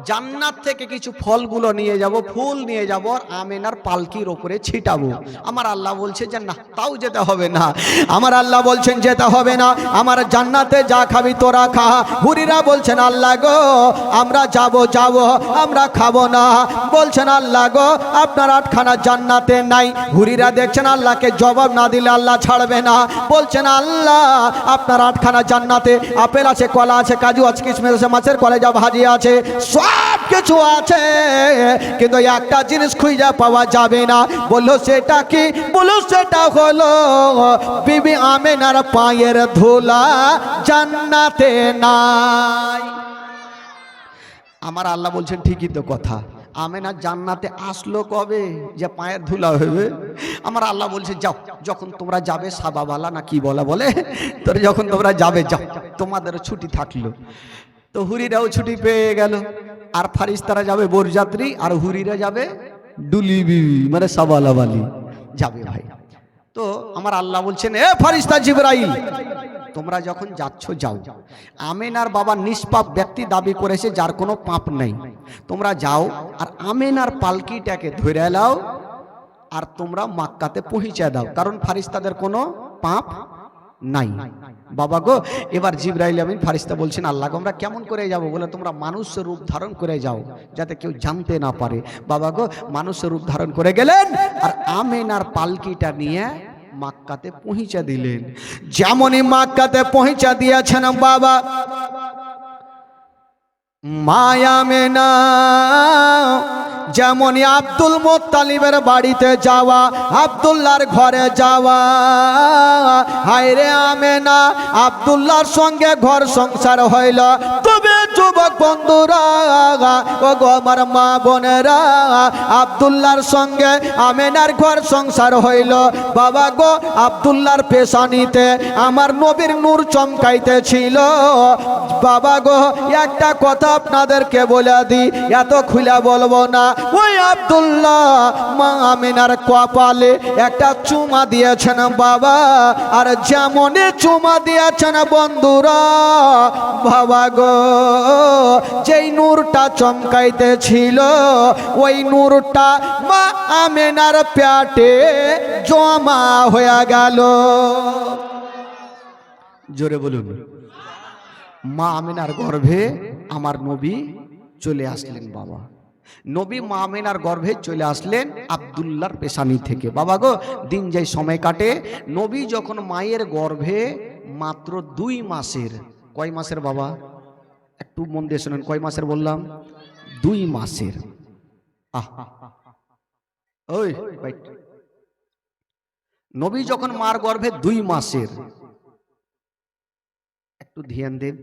জান্নাত থেকে কিছু ফলগুলো নিয়ে যাব ফুল নিয়ে যাব আর আমেনার পালকির উপরে ছিটাবো আমার আল্লাহ বলছে যে না তাও যেতে হবে না আমার আল্লাহ বলছেন যেতে হবে না আমার জান্নাতে যা খাবি তোরা খা হুরিরা বলছেন আল্লাহ গো আমরা যাব আমরা খাবো না বলছেন আল্লাহ গো আপনার আটখানা জান্নাতে নাই হুরিরা দেখছেন আল্লাহকে জবাব না দিলে আল্লাহ ছাড়বে না বলছেন আল্লাহ আপনার আটখানা জান্নাতে আপেল আছে কলা আছে কাজু আছে কিশমিশ আছে মাছের কলেজা ভাজি আছে সব কিছু আছে কিন্তু একটা জিনিস খুঁজে পাওয়া যাবে না বললো সেটা কি বললো সেটা হলো বিবি আমেনার পায়ের ধুলা জান্নাতে নাই আমার আল্লাহ বলছেন ঠিকই তো কথা আমেনা জান্নাতে আসলো কবে যে পায়ের ধুলা হবে আমার আল্লাহ বলছে যাও যখন তোমরা যাবে সাবাবালা না কি বলে তোর যখন তোমরা যাবে যাও তোমাদের ছুটি থাকলো তো হুরিরাও ছুটি পেয়ে গেল আর ফারিস্তারা যাবে বরযাত্রী আর হুরিরা যাবে ডুলি বিবি মানে সাবালাবালি যাবে ভাই তো আমার আল্লাহ বলছেন এ ফারিস্তা জিবরাইল তোমরা যখন যাচ্ছ যাও আমেনার বাবা নিষ্পাপ ব্যক্তি দাবি করেছে যার কোনো পাপ নেই তোমরা যাও আর আমেনার পালকিটাকে ধরে নাও আর তোমরা মক্কাতে পৌঁছে দাও কারণ ফারিস্তাদের কোনো পাপ নাই বাবা গো এবার জিবরাইল আমিন ফারিস্তা বলছেন আল্লাহ গো আমরা কেমন করে যাব বলে তোমরা মানুষের রূপ ধারণ করে যাও যাতে কেউ জানতে না পারে বাবা গো মানুষের রূপ ধারণ করে গেলেন আর আমেনার পালকিটা নিয়ে মক্কাতে পৌঁছে দিলেন যেমনই মক্কাতে পৌঁছে দিয়েছেন বাবা মায়া মেনা যেমনই আব্দুল মুত্তালিবের বাড়িতে যাওয়া আব্দুল্লাহর ঘরে যাওয়া হায়রে আমেনা আব্দুল্লাহর সঙ্গে ঘর সংসার হইল তবে যুবক বন্ধুরা ও গো আমার মা বোনেরা আব্দুল্লাহর সঙ্গে আমেনার ঘর সংসার হইল বাবা গো আব্দুল্লাহর পেশানিতে আমার নবীর নূর চমকাইতেছিল বাবা গো একটা কথা আপনাদেরকে বলে দিই এত খুলে বলবো না ওই আব্দুল্লাহ মা আমিনার কপালে একটা চুমা দিয়েছেন বাবা আর যেমনই চুমা দিয়েছেন বন্ধুরা বাবা গো যেই নূরটা চমকাইতেছিল ওই নূরটা মা আমিনার পেটে জমা হয়ে গেল জোরে বলুন মা আমিনার গর্ভে আমার নবী চলে আসলেন বাবা নবী মা আমিনার গর্ভে চলে আসলেন আব্দুল্লাহর পেশানি থেকে বাবা গো দিন যাই সময় কাটে নবী যখন মায়ের গর্ভে মাত্র 2 মাসের কয় মাসের বাবা একটু মন দিয়ে শুনেন কয় মাসের বললাম 2 মাসের ওই নবী যখন মার গর্ভে 2 মাসের একটু ধ্যান দেন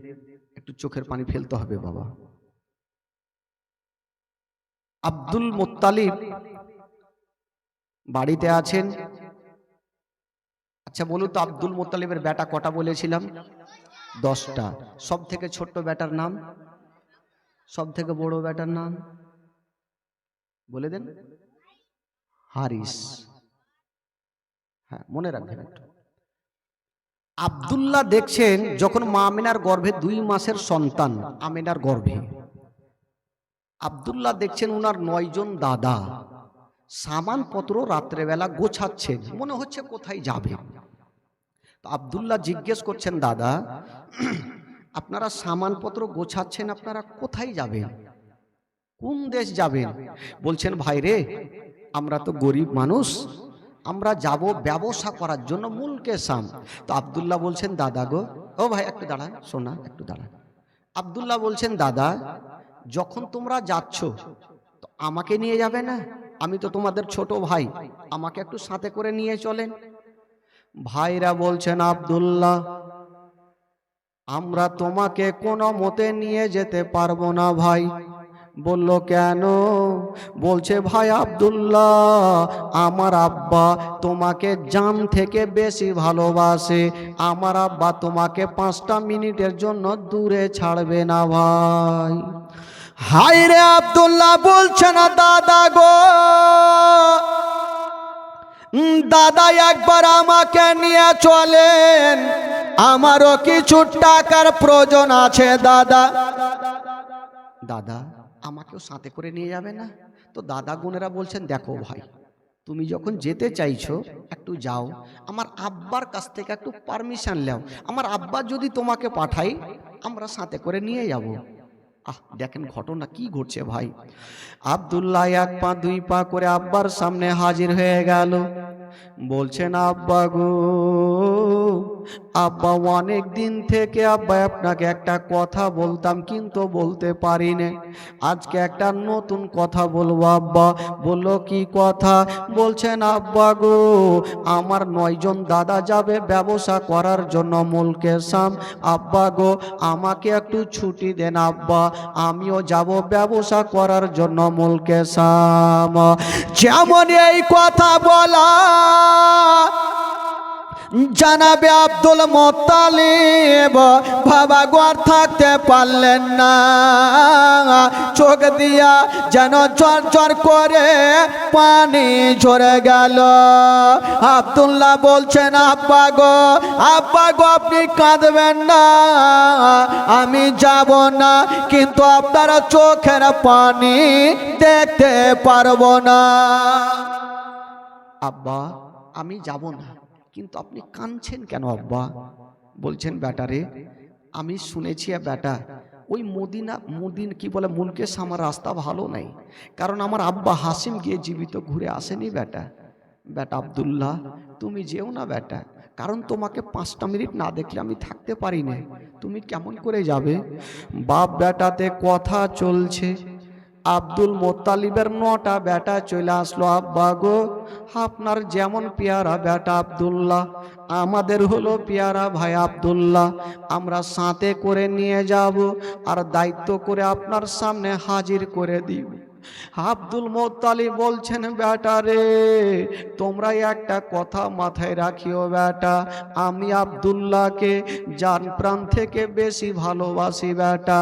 একটু চোখের পানি ফেলতে হবে বাবা আব্দুল মুত্তালিব বাড়িতে আছেন আচ্ছা বলুন তো আব্দুল মুত্তালিবের বেটা কটা বলেছিলাম 10টা সব থেকে ছোট্ট বেটার নাম সব থেকে বড় বেটার নাম বলে দেন। হারিস। হ্যাঁ, মনে রাখবেন একটু। আব্দুল্লাহ দেখছেন যখন মা আমিনার গর্ভে 2 মাসের সন্তান, আমিনার গর্ভে আব্দুল্লাহ দেখছেন উনার 9 জন দাদা সামানপত্র রাত্রেবেলা গোছাচ্ছেন, মনে হচ্ছে কোথায় যাবে। তো আব্দুল্লাহ জিজ্ঞেস করছেন, দাদা আপনারা সামানপত্র গোছাচ্ছেন, আপনারা কোথায় যাবেন, কোন দেশ যাবেন? বলছেন, ভাই রে, আমরা তো গরিব মানুষ, আমরা যাব ব্যবসা করার জন্য মুলকে শাম। তো আব্দুল্লাহ বলছেন, দাদা গো, ও ভাই একটু দাঁড়ান, শোনা একটু দাঁড়ান। আব্দুল্লাহ বলছেন, দাদা যখন তোমরা যাচ্ছ তো আমাকে নিয়ে যাবে না? আমি তো তোমাদের ছোট ভাই, আমাকে একটু সাথে করে নিয়ে চলেন। ভাইরা বলছেন, আব্দুল্লাহ আমরা তোমাকে কোনো মতে নিয়ে যেতে পারবো না ভাই। বলল, কেন? বলছে, ভাই আব্দুল্লাহ আমার আব্বা তোমাকে জান থেকে বেশি ভালোবাসে, আমার আব্বা তোমাকে 5টা মিনিটের জন্য দূরে ছাড়বে না ভাই। হাই রে আব্দুল্লাহ বলছে না, দাদা গো, দাদা একবার আমাকে নিয়ে চলেন, আমারও কিছু টাকার প্রয়োজন আছে দাদা। দাদা আমাকেও সাথে করে নিয়ে যাবে না? তো দাদা গুনেরা বলছেন, দেখো ভাই তুমি যখন যেতে চাইছো একটু যাও, আমার আব্বার কাছ থেকে একটু পারমিশন নাও, আমার আব্বা যদি তোমাকে পাঠাই আমরা সাথে করে নিয়ে যাব। দেখেন ঘটনা কি ঘটছে ভাই। আব্দুল্লাহ 1 পা 2 পা করে আব্বার সামনে হাজির হয়ে গেল। বলছেন, আব্বা গো, আব্বা অনেক দিন থেকে আব্বা আপনাকে একটা কথা বলতাম কিন্তু বলতে পারি না, আজকে একটা নতুন কথা বলবো আব্বা। বললো, কি কথা? বলছেন, আব্বা গো আমার 9 জন দাদা যাবে ব্যবসা করার জন্য মুলকে শাম, আব্বা গো আমাকে একটু ছুটি দেন আব্বা, আমিও যাব ব্যবসা করার জন্য মুলকে শাম। যেমন এই কথা বলা জানাবে আব্দুল মুত্তালিব বাবা ঘর থাকতে পারলেন না, চোখ দিয়া যেন ঝর ঝর করে পানি ঝরে গেল। আব্দুল্লাহ বলছেন, আব্বা গো আপনি কাঁদবেন না, আমি যাব না, কিন্তু আপনার চোখের পানি দেখতে পারবো না। আব্বা আমি যাব না, কিন্তু আপনি কাঁদছেন কেন আব্বা? বলছেন, বেটা রে আমি শুনেছি বেটা ওই মদিনা কি বলে মুলকে শামের রাস্তা ভালো নাই, কারণ আমার আব্বা হাসিম গিয়ে জীবিত ঘুরে আসেনি বেটা। বেটা আব্দুল্লাহ তুমি যেও না বেটা, কারণ তোমাকে 5টা মিনিট না দেখলে আমি থাকতে পারি না, তুমি কেমন করে যাবে? বাপ বেটাতে কথা চলছে। আব্দুল মুত্তালিবের 9টা বেটা চলে আসলো। আব্বা গো আপনার যেমন পেয়ারা বেটা আব্দুল্লাহ, আমাদের হলো পেয়ারা ভাই আব্দুল্লাহ, আমরা সাথে করে নিয়ে যাব আর দায়িত্ব করে আপনার সামনে হাজির করে দিব। আব্দুল মুত্তালিব বলছেন, বেটা রে তোমরা একটা কথা মাথায় রাখিও বেটা, আমি আব্দুল্লাহকে জান প্রাণ থেকে বেশি ভালোবাসি বেটা,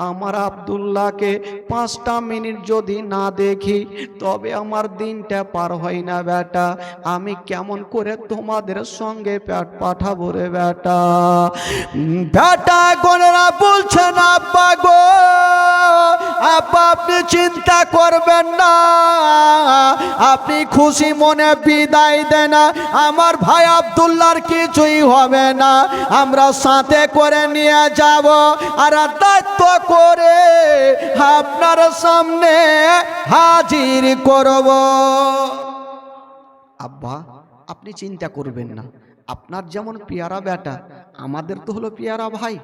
আমার আব্দুল্লাহকে 5টা মিনিট যদি না দেখি তবে আমার দিনটা পার হয় না বেটা, আমি কেমন করে তোমাদের সঙ্গে পাঠাবো রে বেটা। বেটা গোনেরা বলছেন, আব্বা গো আব্বা আপনি চিন্তা করবেন না, আপনি খুশি মনে বিদায় দেন, আমার ভাই আব্দুল্লাহর কিছুই হবে না, আমরা সাথে করে নিয়ে যাব আর দায়িত্ব করে আপনার সামনে হাজির করব। আব্বা আপনি চিন্তা করবেন না, আপনার যেমন পেয়ারা বেটা আমাদের তো হলো পেয়ারা ভাই,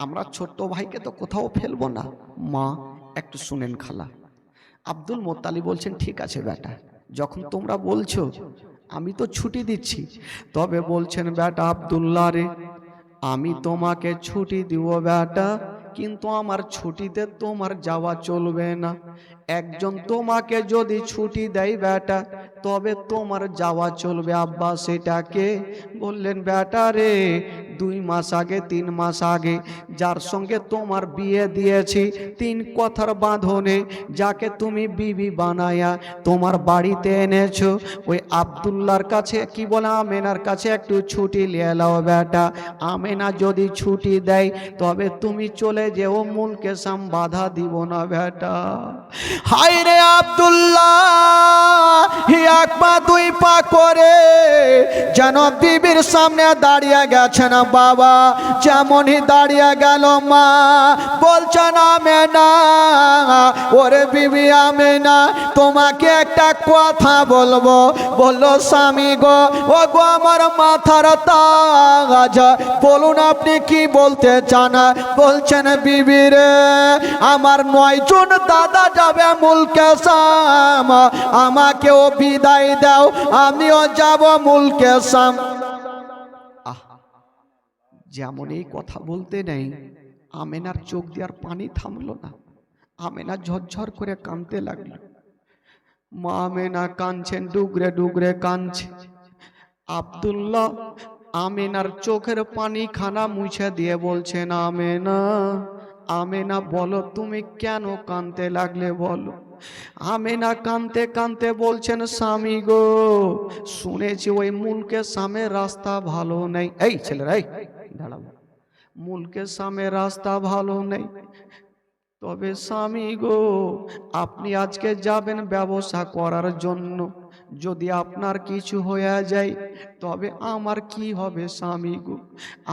আমরা ছোট্ট ভাইকে তো কোথাও ফেলবো না। মা একটু শুনেন খালা। আব্দুল মুত্তালিব বলছেন, ঠিক আছে বেটা, যখন তোমরা বলছো আমি তো ছুটি দিচ্ছি, তবে বলছেন বেটা আব্দুল্লাহ রে আমি তোমাকে ছুটি দিব বেটা, কিন্তু আমার ছুটিতে তোমার যাওয়া চলবে না, একজন তোমাকে যদি ছুটি দেয় বেটা তবে তোমার যাওয়া চলবে। আব্বা সেটাকে? বললেন, বেটা রে 2 মাস আগে 3 মাস আগে যার সঙ্গে তোমার বিয়ে দিয়েছি 3 কথার বাঁধনে যাকে তুমি বিবি বানায়া তোমার বাড়িতে এনেছো ওই আব্দুল্লাহর কাছে কি বলে আমেনার কাছে একটু ছুটি নিয়ে নাও বেটা। আমেনা যদি ছুটি দেয় তবে তুমি চলে যেও, মুলকে সাম বাধা দিব না বেটা। হায় রে আব্দুল্লাহ, এক পা 2 পা করে যেন বিবির সামনে দাঁড়িয়ে গেছেন বাবা। যেমনই দাঁড়িয়ে গেল মা বলছেন আমেনা, ওরে বিবি আমেনা তোমাকে একটা কথা বলবো। বললো স্বামী গো, ও গো আমার মাথার তাজ, বলুন আপনি কি বলতে চান? বলছেন বিবি রে, আমার 9 জন দাদা যাবে মুলকে শাম, আমাকেও বিদায় দাও, আমিও যাব মুলকে শাম। যেমন এই কথা বলতে নেই, আমেনার চোখ দিয়ে আর পানি থামলো না। আমেনা ঝরঝর করে কাঁদতে লাগলো। মা আমেনা কাঁদছেন, ডুগরে ডুগরে কাঁদছে। আব্দুল্লাহ আমেনার চোখের পানি খানা মুছে দিয়ে বলছেন আমেনা, আমেনা বলো তুমি কেন কাঁদতে লাগলে বলো। আমেনা কাঁদতে কাঁদতে বলছেন স্বামী গো, শুনেছি ওই মুলকে সামের রাস্তা ভালো নেই। এই ছেলেরা এই দাঁড়াবো, মুলকে সামের রাস্তা ভালো নেই। তবে স্বামী গো, আপনি আজকে যাবেন ব্যবসা করার জন্য, যদি আপনার কিছু হয়ে যায় তবে আমার কি হবে স্বামী গো?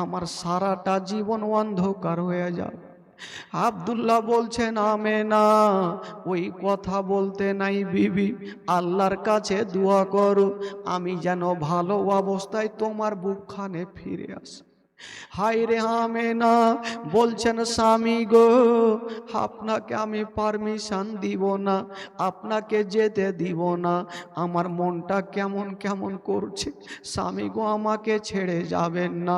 আমার সারাটা জীবন অন্ধকার হয়ে যাবে। আব্দুল্লাহ বলছেন আমেনা ওই কথা বলতে নাই বিবি, আল্লাহর কাছে দোয়া করো আমি যেন ভালো অবস্থায় তোমার বুকখানে ফিরে আসি। হায় রে আমেনা বলছেন স্বামী গো, আপনাকে আমি পারমিশন দিব না, আপনাকে যেতে দিব না, আমার মনটা কেমন কেমন করছে। স্বামী গো আমাকে ছেড়ে যাবেন না।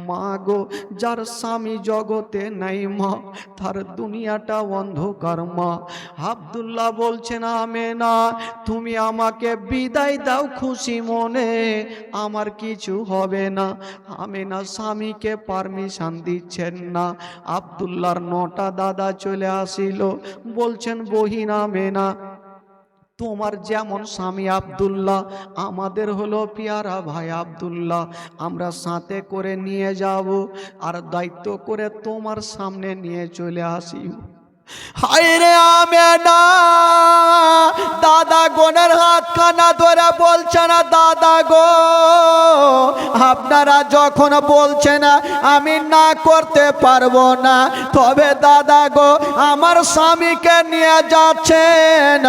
মা গো, যার স্বামী জগতে নাই মা, তার দুনিয়াটা অন্ধকার মা। আব্দুল্লাহ বলছেন আমেনা তুমি আমাকে বিদায় দাও খুশি মনে, আমার কিছু হবে না। আমেনা স্বামীকে পারমিশন দিচ্ছেন না। আব্দুল্লাহর 9টা দাদা চলে আসিল, বলছেন বহিন আমেনা তোমার যেমন স্বামী আব্দুল্লাহ, আমাদের হলো পিয়ারা ভাই আব্দুল্লাহ, আমরা সাথে করে নিয়ে যাব আর দায়িত্ব করে তোমার সামনে নিয়ে চলে আসি। হায় রে আমেনা, দাদা গোনের হাতখানা ধরে বলছেন দাদা গো, আপনারা যখন বলছেন আমি না করতে পারবো না, তবে দাদা গো আমার স্বামীকে নিয়ে যাচ্ছেন,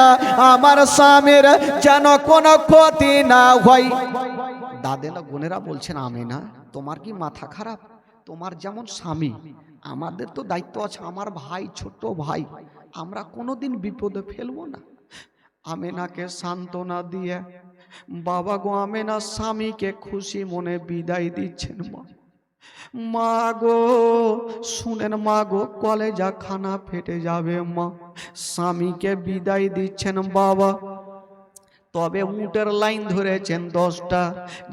আমার স্বামীর যেন কোনো ক্ষতি না হয়। দাদেরা গোনেরা বলছেন আমেনা তোমার কি মাথা খারাপ? তোমার যেমন স্বামী, আমাদের তো দায়িত্ব আছে, আমার ভাই ছোট ভাই, আমরা কোনোদিন বিপদে ফেলবো না। আমেনাকে সান্ত্বনা দিয়ে বাবা গো আমেনা স্বামীকে খুশি মনে বিদায় দিচ্ছেন। মা গো শুনেন মা গো, কলেজা খানা ফেটে যাবে মা। স্বামীকে বিদায় দিচ্ছেন বাবা, তবে উটের লাইন ধরেছেন 10টা,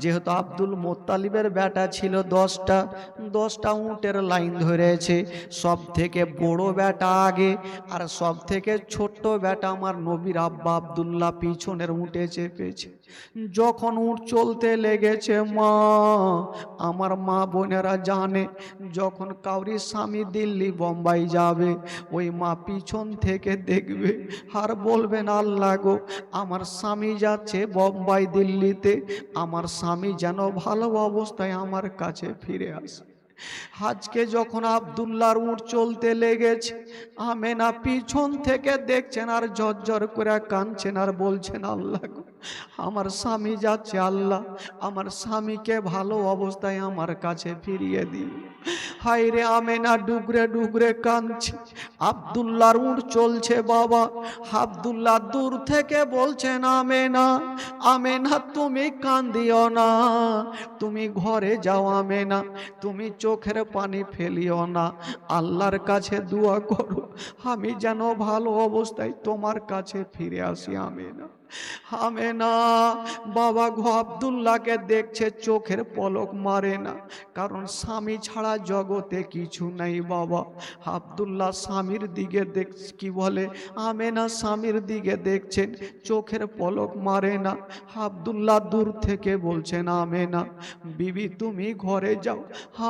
যেহেতু আব্দুল মোত্তালিবের বেটা ছিল 10টা উটের লাইন ধরেছে। সব থেকে বড় বেটা আগে আর সব থেকে ছোট্ট বেটা আমার নবীর আব্বা আব্দুল্লাহ পিছনের উটে চেপেছে। যখন উট চলতে লেগেছে মা, আমার মা বোনেরা জানে যখন কাউরি স্বামী দিল্লি বোম্বাই যাবে, ওই মা পিছন থেকে দেখবে আর বলবেন আল্লাহ গো আমার স্বামী যাচ্ছে বোম্বাই দিল্লিতে, আমার স্বামী যেন ভালো অবস্থায় আমার কাছে ফিরে আসে। আজকে যখন আব্দুল্লাহর উট চলতে লেগেছে, আমেনা পিছন থেকে দেখছেন আর ঝরঝর করে কাঁদছেন আর বলছেন আল্লাহ গো আমার স্বামী যাচ্ছে, আল্লাহ আমার স্বামীকে ভালো অবস্থায় আমার কাছে ফিরিয়ে দিন। হায় রে আমেনা ডুগরে ডুগরে কাঁদছে। আব্দুল্লাহর উট চলছে বাবা। আব্দুল্লাহ দূর থেকে বলছেন আমেনা, আমেনা তুমি কান্দিও না, তুমি ঘরে যাও আমেনা, তুমি চোখের পানি ফেলিও না, আল্লাহর কাছে দোয়া করো আমি যেন ভালো অবস্থায় তোমার কাছে ফিরে আসি। আমিনা আমিনা। বাবা গো আব্দুল্লাহকে দেখছে, চোখের পলক মারে না, কারণ স্বামী ছাড়া জগতে কিছু নাই। বাবা আব্দুল্লাহ স্বামীর দিকে দেখ, কি বলে আমিনা স্বামীর দিকে দেখছেন, চোখের পলক মারে না। আব্দুল্লাহ দূর থেকে বলছেন আমিনা বিবি তুমি ঘরে যাও।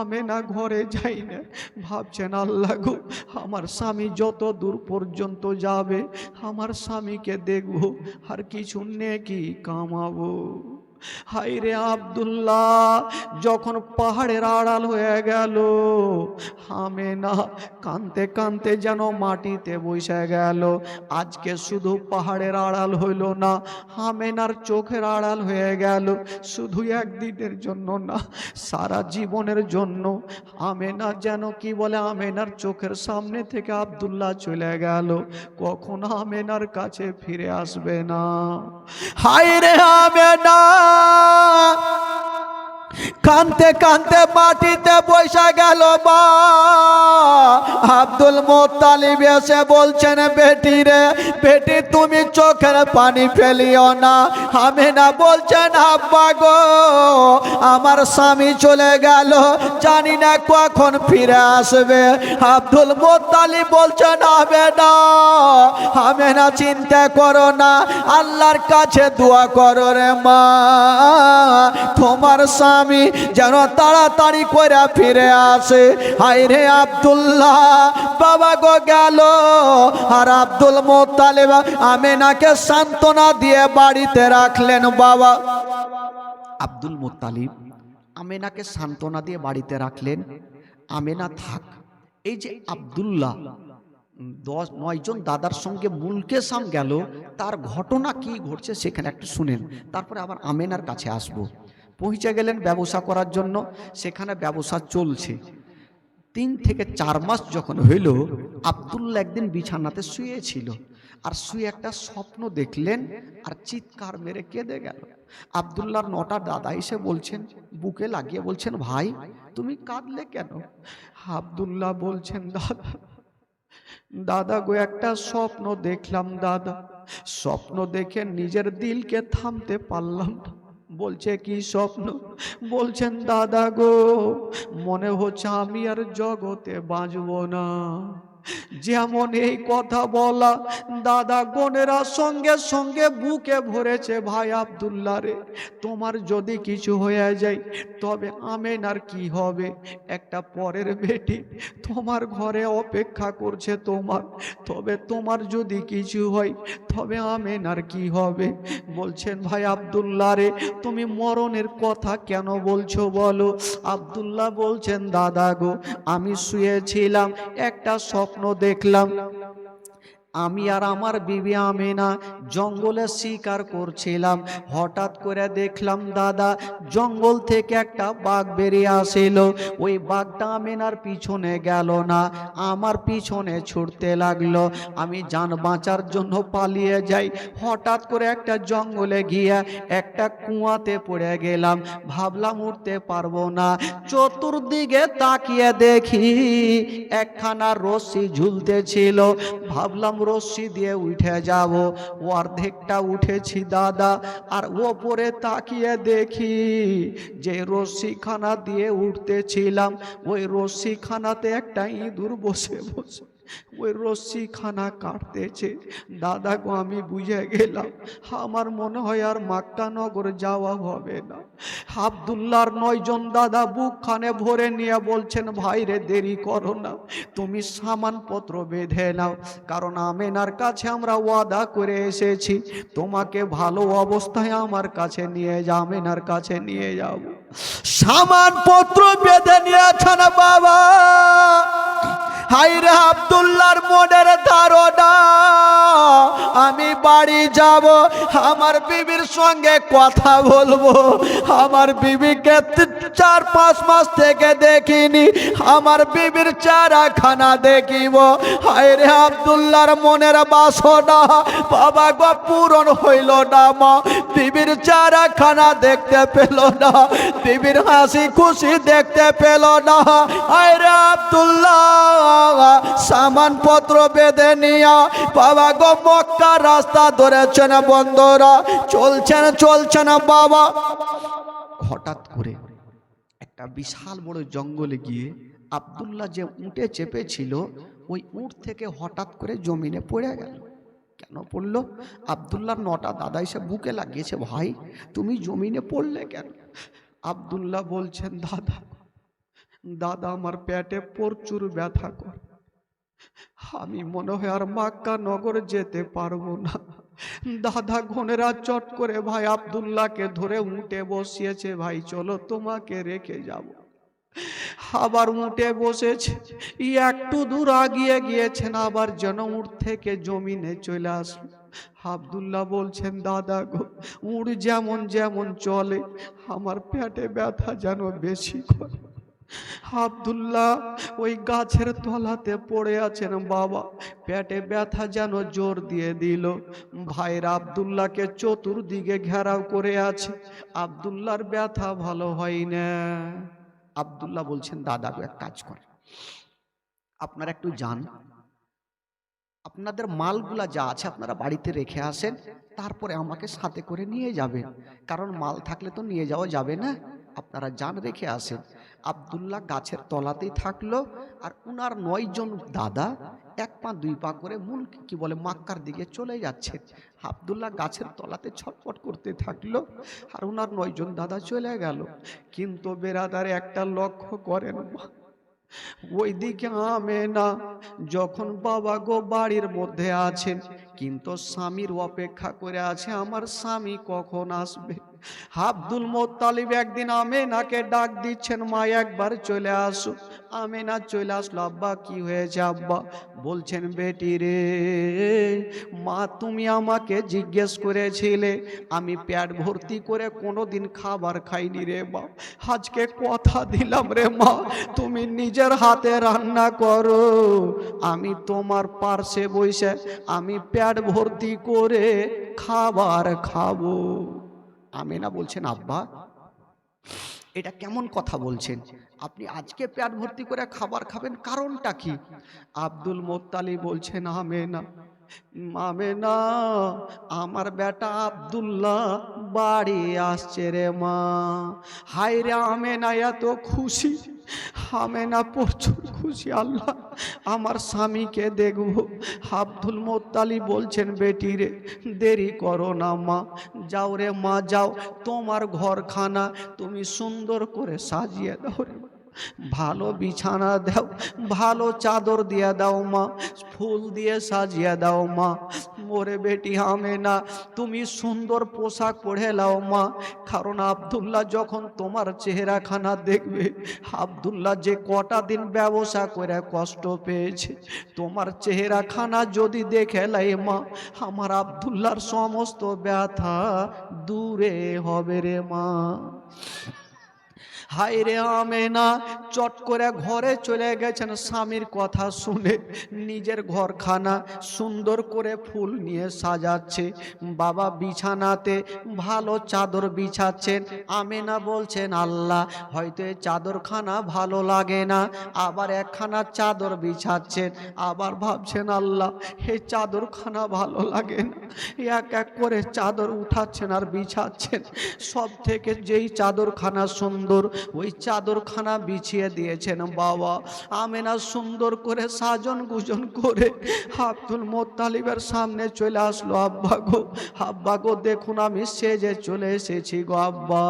আমিনা ঘরে যাই না, ভাবছেন আল্লাহ গো আমার স্বামী যত দূর পর্যন্ত যাবে আমার স্বামীকে দেখবো আর কিছু নেকি কামাবো। হায় রে আব্দুল্লাহ যখন পাহাড়ের আড়াল হয়ে গেল, আমিনা কানতে কানতে যেন মাটিতে বসে গেল। আজকে শুধু পাহাড়ের আড়াল হইল না, আমিনার চোখের আড়াল হয়ে গেল। শুধু একদিনের জন্য না, সারা জীবনের জন্য। আমিনা যেন কি বলে আমিনার চোখের সামনে থেকে আব্দুল্লাহ চলে গেল, কখনো আমিনার কাছে ফিরে আসবে না। হায় রে আমিনা কানতে কানতে মাটিতে বসে গেল। বা আব্দুল মুত্তালিব এসে বলছেন বেটি রে বেটি তুমি চোখের পানি ফেলিও না। আমিনা বলছেন আব্বা গো আমার স্বামী চলে গেল, জানি না কখন ফিরে আসবে। আব্দুল মুত্তালিব বলছেন আমিনা আমিনা চিন্তা করো না, আল্লাহর কাছে দোয়া করো রে মা, তোমার স্বামী যেন তাড়াতাড়ি করে ফিরে আসে। হায় রে আব্দুল্লাহ বাবা গো গেল, আর আব্দুল মুত্তালিব আমিনাকে সান্ত্বনা দিয়ে বাড়িতে রাখলেন। বাবা আব্দুল মুত্তালিব আমিনাকে সান্ত্বনা দিয়ে বাড়িতে রাখলেন। আমিনা থাক। এই যে আব্দুল্লাহ 9 জন দাদার সঙ্গে মুলকেসাম গেল, তার ঘটনা কি ঘটছে সেখানে একটু শুনেন, তারপরে আবার আমিনার কাছে আসবো। পৌঁছে গেলেন ব্যবসা করার জন্য, সেখানে ব্যবসা চলছে। 3 থেকে 4 মাস যখন হইল, আব্দুল্লাহ একদিন বিছানাতে শুয়েছিল, আর শুয়ে একটা স্বপ্ন দেখলেন, আর চিৎকার মেরে কেঁদে গেল। আব্দুল্লাহর 9টা দাদা এসে বলছেন, বুকে লাগিয়ে বলছেন ভাই তুমি কাঁদলে কেন? আব্দুল্লাহ বলছেন দাদা গো একটা স্বপ্ন দেখলাম দাদা, স্বপ্ন দেখে নিজের দিলকে থামতে পারলাম না। বলছে কি স্বপ্ন? বলছেন দাদা গো মনে হচ্ছে আমি আর জগতে বাঁচবো না। যেমন এই কথা বলা, দাদা বোনেরা সঙ্গে সঙ্গে বুকে ভরেছে, ভাই আব্দুল্লাহ রে তোমার যদি কিছু হয়ে যায় তবে আমিনার কি হবে? একটা পরের বেটি তোমার ঘরে অপেক্ষা করছে তোমার, তবে তোমার যদি কিছু হয় তবে আমিনার কি হবে? বলছেন ভাই আব্দুল্লাহ রে তুমি মরণের কথা কেন বলছো বলো? আব্দুল্লাহ বলছেন দাদা গো আমি শুয়েছিলাম, একটা স্বপ্ন দেখলাম, আমি আর আমার বিবি আমিনা জঙ্গলে শিকার করছিলাম। হঠাৎ করে দেখলাম দাদা জঙ্গল থেকে একটা বাঘ বেরিয়ে আসিল। ওই বাঘটা আমিনার পিছনে গেল না, আমার পিছনে ছুটতে লাগলো। আমি জান বাঁচার জন্য পালিয়ে যাই। হঠাৎ করে একটা জঙ্গলে গিয়ে একটা কুয়াতে পড়ে গেলাম, ভাবলাম উঠতে পারবো না। চতুর্দিকে তাকিয়ে দেখি একখানা রশি ঝুলতে ছিল, ভাবলাম রশি দিয়ে উঠে যাব। অর্ধেকটা উঠেছি দাদা, আর ওপরে তাকিয়ে দেখি যে রশিখানা দিয়ে উঠতেছিলাম ওই রশিখানাতে একটা ইঁদুর বসে বসে ওই রশিখানা কাটতেছে। দাদা গো আমি বুঝে গেলাম আমার মনে হয় আর মক্কানগর যাওয়া হবে না। আব্দুল্লাহর 9 জন দাদা বুকখানে ভরে নিয়ে বলছেন ভাই রে দেরি করো না, তুমি সামানপত্র বেঁধে নাও, কারণ আমিনার কাছে আমরা ওয়াদা করে এসেছি তোমাকে ভালো অবস্থায় আমার কাছে নিয়ে যাও, আমিনার কাছে নিয়ে যাব। সামানপত্র বেঁধে নিয়েছেন বাবা। হায়রে আব্দুল্লাহর মনের ধারণা আমি বাড়ি যাব, আমার বিবির সঙ্গে কথা বলবো। আমার বিবিকে 4-5 মাস থেকে দেখিনি, আমার বিবির চেহারাখানা দেখিব। হায়রে আব্দুল্লাহর মনের বাসনা বাবা গো পূরণ হইল না। মা বিবির চেহারাখানা দেখতে পেল না, বিবির হাসি খুশি দেখতে পেল না। আরে আব্দুল্লাহ সামানপত্র বেঁধে নিয়া বাবা গো মক্কা রাস্তা ধরেছেন বন্ধুরা, চলছেন বাবা। হঠাৎ করে একটা বিশাল বড় জঙ্গলে গিয়ে আব্দুল্লাহ যে উঁটে চেপেছিল ওই উঁট থেকে হঠাৎ করে জমিনে পড়ে গেল। কেন পড়লো? আব্দুল্লাহর 9টা দাদা এসে বুকে লাগিয়েছে, ভাই তুমি জমিনে পড়লে কেন? আব্দুল্লাহ বলছেন, দাদা আমার পেটে প্রচুর ব্যথা করে, আমি মনে হয় আর মক্কা নগর যেতে পারবো না। দাদা ঘনেরা চট করে ভাই আব্দুল্লাহকে ধরে উঠে বসিয়েছে, ভাই চলো তোমাকে রেখে যাব। আবার উঠে বসেছে, একটু দূর আগিয়ে গিয়েছেন, আবার যেন উঠ থেকে জমিনে চলে আসলো। আব্দুল্লাহ বলছেন, দাদা গো উঠ যেমন যেমন চলে আমার পেটে ব্যথা যেন বেশি করে। আব্দুল্লাহ ওই গাছের তলাতে পড়ে আছেন বাবা, পেটে ব্যথা যেন জোর দিয়ে দিল। ভাইরা আব্দুল্লাহকে চতুর্দিকে ঘেরাও করে আছে, আব্দুল্লাহর ব্যথা ভালো হয় না। আব্দুল্লাহ বলছেন, দাদা এক কাজ করে, আপনারা একটু যান, আপনাদের মালগুলা যা আছে আপনারা বাড়িতে রেখে আসেন, তারপরে আমাকে সাথে করে নিয়ে যাবেন, কারণ মাল থাকলে তো নিয়ে যাওয়া যাবে না, আপনারা যান রেখে আসেন। আব্দুল্লাহ গাছের তলাতেই থাকলো, আর উনার 9 জন দাদা 1 পা 2 পা করে মূল কি বলে মক্কার দিকে চলে যাচ্ছে। আব্দুল্লাহ গাছের তলাতে ছটফট করতে থাকলো, আর উনার 9 জন দাদা চলে গেল। কিন্তু বেরাদার একটা লক্ষ্য করেন, ওইদিকে আমেনা যখন বাবা গো বাড়ির মধ্যে আছেন, কিন্তু স্বামীর অপেক্ষা করে আছে, আমার স্বামী কখন আসবে। আব্দুল মোত্তালিব একদিন আমেনাকে ডাক দিচ্ছেন, মা একবার চলে আসো। আমেনা চলে আসলো। আব্বা কি হয়েছে আব্বা? বলছেন, বেটি রে মা তুমি আমাকে জিজ্ঞেস করেছিলে, আমি পেট ভর্তি করে কোনোদিন খাবার খাইনি রে মা, আজকে কথা দিলাম রে মা তুমি নিজের হাতে রান্না করো, আমি তোমার পার্শ্বে বসে আমি পেট ভর্তি করে খাবার খাবো। আমেনা বলছেন, আব্বা এটা কেমন কথা বলছেন? আপনি আজকে পেট ভর্তি করে খাবার খাবেন, কারণটা কি? আব্দুল মোত্তালিব বলছেন, আমেনা আমার বেটা আব্দুল্লাহ বাড়ি আসছে রে মা। হায় রে আমেনা এত খুশি, আমেনা প্রচুর খুশি, আল্লাহ আমার স্বামীকে দেখবো। আব্দুল মোত্তালিব বলছেন, বেটি রে দেরি করো না মা, যাও রে মা যাও, তোমার ঘরখানা তুমি সুন্দর করে সাজিয়ে দাও রে, ভালো বিছানা দাও, ভালো চাদর দিয়ে দাও মা, ফুল দিয়ে সাজিয়ে দাও মা। মোরে বেটি আমেনা তুমি সুন্দর পোশাক পরে লাও মা, কারণ আব্দুল্লাহ যখন তোমার চেহারাখানা দেখবে, আব্দুল্লাহ যে কটা দিন ব্যবসা করে কষ্ট পেয়েছে, তোমার চেহারাখানা যদি দেখে লাই মা, আমার আব্দুল্লাহর সমস্ত ব্যথা দূরে হবে রে মা। হায় রে আমেনা চট করে ঘরে চলে গেছেন, স্বামীর কথা শুনে নিজের ঘরখানা সুন্দর করে ফুল নিয়ে সাজাচ্ছে, বাবা বিছানাতে ভালো চাদর বিছাচ্ছেন। আমেনা বলছেন, আল্লাহ হয়তো এই চাদরখানা ভালো লাগে না, আবার একখানা চাদর বিছাচ্ছেন, আবার ভাবছেন আল্লাহ এই চাদরখানা ভালো লাগে না, এক এক করে চাদর উঠাচ্ছেন আর বিছাচ্ছেন। সব থেকে যেই চাদরখানা সুন্দর ওই চাদরখানা বিছিয়ে দিয়েছেন বাবা। আমেনা সুন্দর করে সাজন গুজন করে আব্দুল মোত্তালিবের সামনে চলে আসলো। আব্বা গো দেখুন আমি সেজে চলে এসেছি গো আব্বা।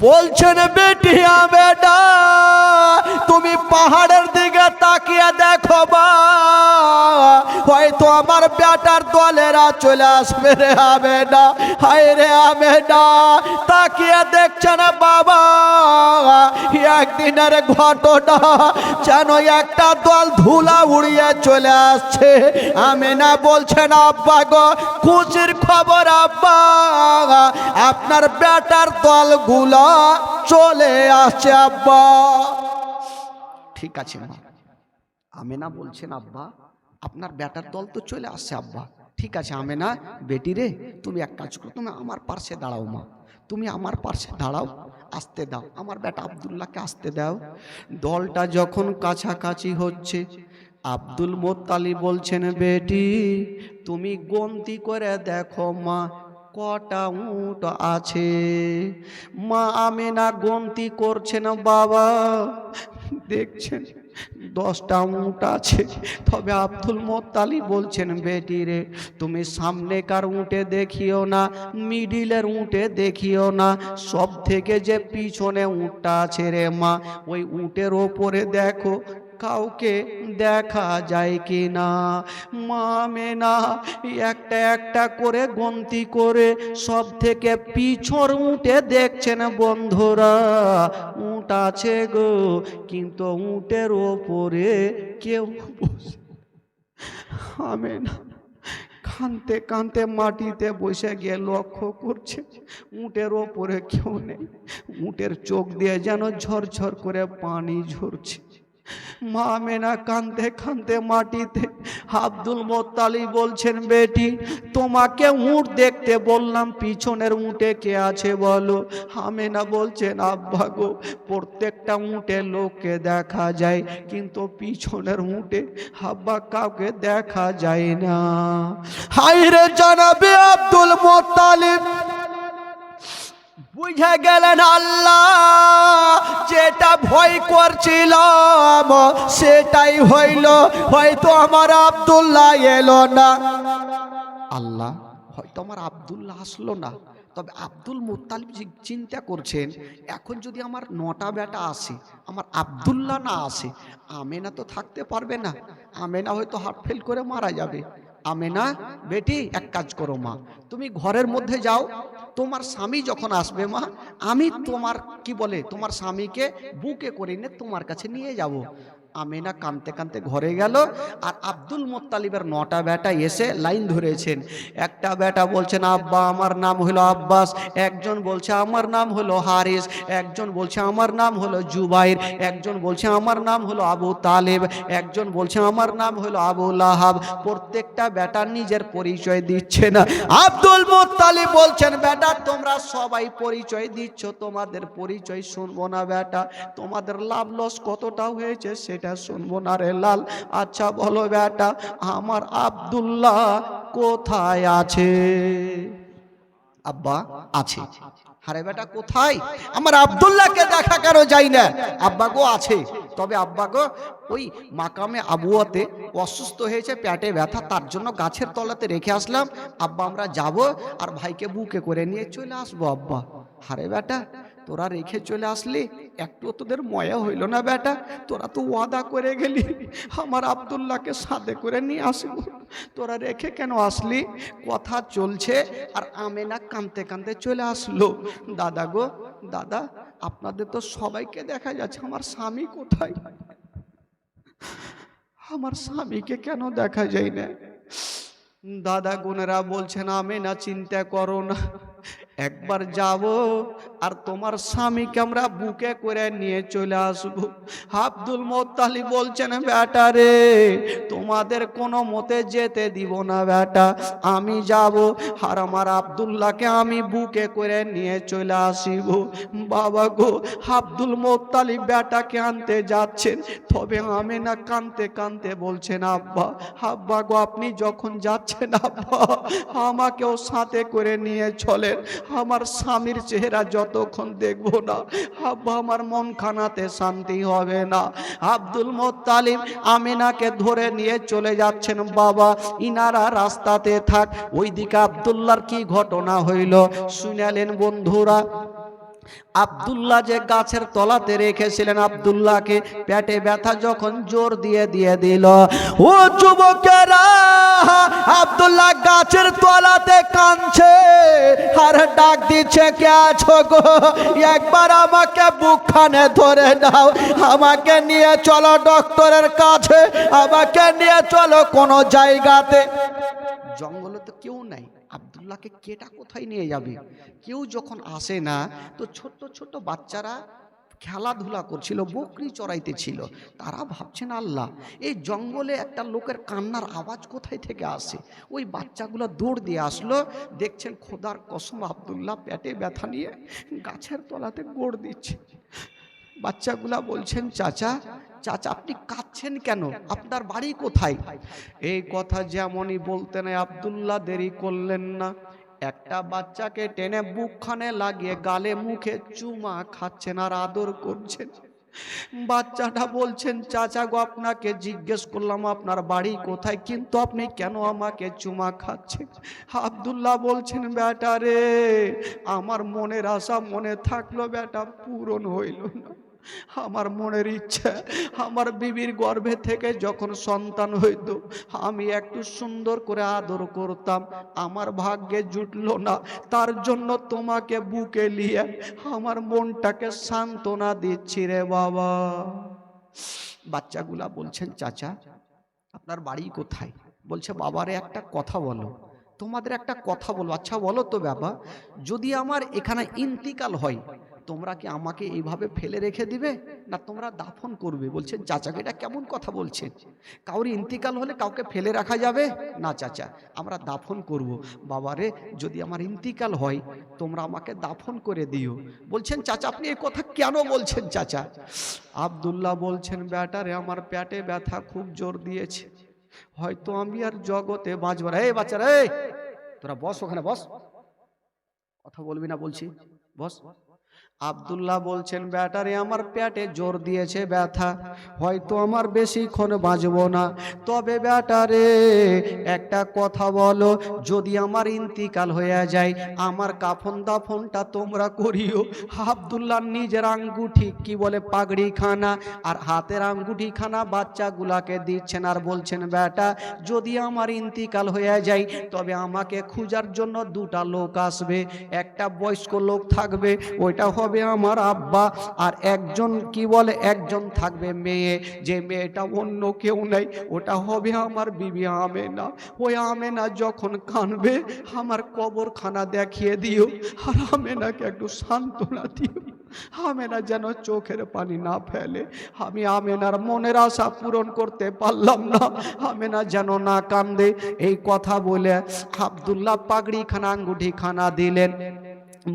বলছেন, বেটি আমেনা তুমি পাহাড়ের দিকে তাকিয়ে দেখো বা, হয়তো আমার বেটার দলেরা চলে আসবে রে আমেনা। হায় রে আমেনা তাকিয়ে দেখছেন বাবা, একদিনের ঘটনা যেন একটা দল ধুলা উড়িয়ে চলে আসছে। আমেনা বলছেন, আব্বা গো খুশির খবর আব্বা, আপনার বেটার দলগুলো চলে আসছে আব্বা। ঠিক আছে মা। আমেনা বলছেন, আব্বা আপনার বেটার দল তো চলে আসছে আব্বা, ঠিক আছে আমেনা বেটি রে, তুমি এক কাজ করো, তুমি আমার পাশে দাঁড়াও মা, তুমি আমার পাশে দাঁড়াও, আসতে দাও আমার বেটা আব্দুল্লাহকে আসতে দাও। দলটা যখন কাছাকাছি হচ্ছে, আব্দুল মোত্তালিব বলছেন বেটি তুমি গন্তি করে দেখো মা কটা উট আছে। মা আমেনা গন্তি করছেন বাবা, দেখছেন 10টা উট আছে। তবে আব্দুল মোত্তালিব বলছেন বেটি রে তুমি সামনেকার উটে দেখিও না, মিডিলের উটে দেখিও না, সব থেকে যে পিছনে উটটা আছে রে মা, ওই উটের ওপরে দেখো কাউকে দেখা যায় কি না। মা আমেনা একটা একটা করে গন্তি করে সব থেকে পিছর উঠে দেখছেন বন্ধুরা উট আছে গো, কিন্তু উটের ওপরে কেউ বসে। আমেনা কাঁদতে কাঁদতে মাটিতে বসে গিয়ে লক্ষ্য করছে উটের ওপরে কেউ নেই, উটের চোখ দিয়ে যেন ঝরঝর করে পানি ঝরছে। মা আমেনা কাঁদতে কাঁদতে মাটিতে। আব্দুল মোত্তালিব বলছেন বেটি তোমাকে উট দেখতে বললাম, পিছনের উটে কে আছে বলো। আমেনা বলছেন আব্বা গো প্রত্যেকটা উটে লোককে দেখা যায়, কিন্তু পিছনের উটে আব্বা কাউকে দেখা যায় না। হায়রে জানাবে আব্দুল মোত্তালিব বুঝে গেলেন আল্লাহ যেটা ভয় করছিলাম সেটাই হইল, হয়তো আমার আব্দুল্লাহ এলো না। আল্লাহ হয়তো আমার আব্দুল্লাহ আসলো না, তবে আব্দুল মোত্তালিব চিন্তা করছেন এখন যদি আমার 9টা বেটা আসে, আমার আব্দুল্লাহ না আসে, আমেনা তো থাকতে পারবে না, আমেনা হয়তো হার্ট ফেল করে মারা যাবে। আমেনা বেটি এক কাজ করো মা, তুমি ঘরের মধ্যে যাও, তোমার স্বামী যখন আসবে মা আমি তোমার কি বলে তোমার স্বামীকে বুকে করে নিয়ে তোমার কাছে নিয়ে যাব। আমেনা কাঁদতে কাঁদতে ঘরে গেল, আর আব্দুল মোত্তালিবের 9টা বেটা এসে লাইন ধরেছেন। একটা বেটা বলছেন আব্বা আমার নাম হলো আব্বাস, একজন বলছে আমার নাম হলো হারিস, একজন বলছে আমার নাম হলো জুবাইর, একজন বলছে আমার নাম হলো আবু তালেব, একজন বলছে আমার নাম হলো আবু লাহাব। প্রত্যেকটা বেটা নিজের পরিচয় দিচ্ছে না। আব্দুল মোত্তালিব বলছেন বেটা তোমরা সবাই পরিচয় দিচ্ছ, তোমাদের পরিচয় শুনবো না বেটা, তোমাদের লাভ লস কতটা হয়েছে সেটা শুনবো না রে লাল। আচ্ছা বলো বেটা আমার আব্দুল্লাহ কোথায় আছে? আব্বা আছে। আরে বেটা কোথায়? আমার আব্দুল্লাহকে দেখা কেন যাই না? আব্বা গো আছে, তবে আব্বা গো ওই মাকামে আবুয়াতে অসুস্থ হয়েছে, পেটে ব্যথা, তার জন্য গাছের তলাতে রেখে আসলাম। আব্বা আমরা যাব আর ভাইকে বুকে করে নিয়ে চলে আসবো আব্বা। আরে বেটা তোরা রেখে চলে আসলি, একটু তোদের ময়া হইল না বেটা? তোরা তো ওয়াদা করে গেলি আমার আব্দুল্লাহকে সাথে করে নিয়ে আসবো, তোরা রেখে কেন আসলি? কথা চলছে আর আমেনা কাঁদতে কাঁদতে চলে আসলো। দাদা গো দাদা আপনাদের তো সবাইকে দেখা যাচ্ছে, আমার স্বামী কোথায়? আমার স্বামীকে কেন দেখা যায় না? দাদা গুনেরা বলছেন আমেনা চিন্তা করো না, একবার যাব আর তোমার স্বামীকে আমরা বুকে করে নিয়ে চলে আসবো। আব্দুল মোত্তালিব বলছেন বেটা রে তোমাদের কোনো মতে যেতে দিব না বেটা, আমি যাব আর আমার আব্দুল্লাহকে আমি বুকে করে নিয়ে চলে আসিব। বাবা গো আব্দুল মোত্তালিব বেটাকে আনতে যাচ্ছেন, তবে আমেনা কাঁদতে কাঁদতে বলছেন আব্বা আব্বা গো আপনি যখন যাচ্ছেন আব্বা আমাকেও সাথে করে নিয়ে চলেন, আমার স্বামীর চেহারা যতক্ষণ দেখবো না আব্বা আমার মন খানাতে শান্তি হবে না। আব্দুল মোত্তালিব আমেনাকে ধরে নিয়ে চলে যাচ্ছেন। বাবা ইনারা রাস্তাতে থাক, ওইদিকে আব্দুল্লাহর কি ঘটনা হইল শুনালেন বন্ধুরা। আব্দুল্লাহ যে গাছের তলাতে রেখেছিলেন আব্দুল্লাহকে, পেটে ব্যথা যখন জোর দিয়ে দিল, ও যুবকেরা আব্দুল্লাহ গাছের তলাতে কাঁদছে আর ডাক দিচ্ছে কে আছো গো, একবার আমাকে বুকখানে ধরে দাও, আমাকে নিয়ে চলো ডক্টরের কাছে, আমাকে নিয়ে চলো কোনো জায়গাতে। জঙ্গলে তো কেউ নাই, আব্দুল্লাহকে কেটা কোথায় নিয়ে যাবে? কেউ যখন আসে না তো ছোট্ট ছোট্ট বাচ্চারা খেলাধুলা করছিল, বকরি চড়াইতেছিল। তারা ভাবছেন আল্লাহ, এই জঙ্গলে একটা লোকের কান্নার আওয়াজ কোথায় থেকে আসে। ওই বাচ্চাগুলো দৌড় দিয়ে আসলো, দেখছেন খোদার কসম আব্দুল্লাহ পেটে ব্যথা নিয়ে গাছের তলাতে গোড় দিচ্ছে। বাচ্চাগুলা বলছেন চাচা, চাচা আপনি কাঁদছেন কেন, আপনার বাড়ি কোথায়? এই কথা যেমনই বলতেন আব্দুল্লাহ দেরি করলেন না, একটা বাচ্চাকে টেনে বুকখানে লাগিয়ে গালে মুখে চুমা খাচ্ছেন আর আদর করছেন। বাচ্চাটা বলছেন চাচা গো, আপনাকে জিজ্ঞেস করলাম আপনার বাড়ি কোথায়, কিন্তু আপনি কেন আমাকে চুমা খাচ্ছেন? আব্দুল্লাহ বলছেন বেটা রে, আমার মনের আশা মনে থাকলো বেটা, পূরণ হইল না। আমার মনের ইচ্ছা, আমার বিবির গর্ভে থেকে যখন সন্তান হইত আমি একটু সুন্দর করে আদর করতাম, আমার ভাগ্যে জুটলো না। তার জন্য তোমাকে বুকে নিয়ে আমার মনটাকে সান্ত্বনা দিচ্ছি রে বাবা। বাচ্চাগুলা বলছেন চাচা আপনার বাড়ি কোথায়? বলছে বাবারে একটা কথা বলো, তোমাদের একটা কথা বলো। আচ্ছা বলো তো বাবা, যদি আমার এখানে ইন্তিকাল হয় তোমরা কি আমাকে এইভাবে ফেলে রেখে দিবে না তোমরা দাফন করবে? বলছেন চাচাকে এটা কেমন কথা বলছেন, কাউরি ইন্তিকাল হলে কাউকে ফেলে রাখা যাবে না চাচা, আমরা দাফন করব। বাবারে যদি আমার ইন্তিকাল হয় তোমরা আমাকে দাফন করে দিও। বলছেন চাচা আপনি এই কথা কেন বলছেন চাচা? আব্দুল্লাহ বলছেন বেটারে, আমার পেটে ব্যথা খুব জোর দিয়েছে, হয়তো আমি আর জগতে বাঁচব না। এই বাচ্চারা, এই তোরা বস, ওখানে বস, কথা বলবি না বলছি, বস। আব্দুল্লাহ বলছেন বেটারে, আমার পেটে জোর দিয়েছে ব্যথা, হয়তো আমার বেশিক্ষণ বাঁচব না, তবে বেটারে একটা কথা বলো, যদি আমার ইন্তিকাল হয়ে যায় আমার কাফন দাফনটা তোমরা করিও। আব্দুল্লাহ নিজের আঙ্গুঠি কি বলে পাগড়ি খানা আর হাতের আঙ্গুঠি খানা বাচ্চাগুলাকে দিচ্ছেন আর বলছেন বেটা যদি আমার ইন্তিকাল হয়ে যায় তবে আমাকে খোঁজার জন্য দুটা লোক আসবে, একটা বয়স্ক লোক থাকবে ওইটা হবে আমার আব্বা, আর একজন কি বলে একজন থাকবে মেয়ে, যে মেয়েটা অন্য কেউ নাই, ওটা হবে আমার বিবি আমেনা। ওই আমেনা যখন কানবে আমার কবরখানা দেখিয়ে দিও আর আমেনাকে একটু সান্ত্বনা দিও, আমেনা যেন চোখের পানি না ফেলে। আমি আমেনার মনের আশা পূরণ করতে পারলাম না, আমেনা যেন না কান্দে। এই কথা বলে আব্দুল্লাহ পাগড়ি খানা আঙ্গুঠি খানা দিলেন।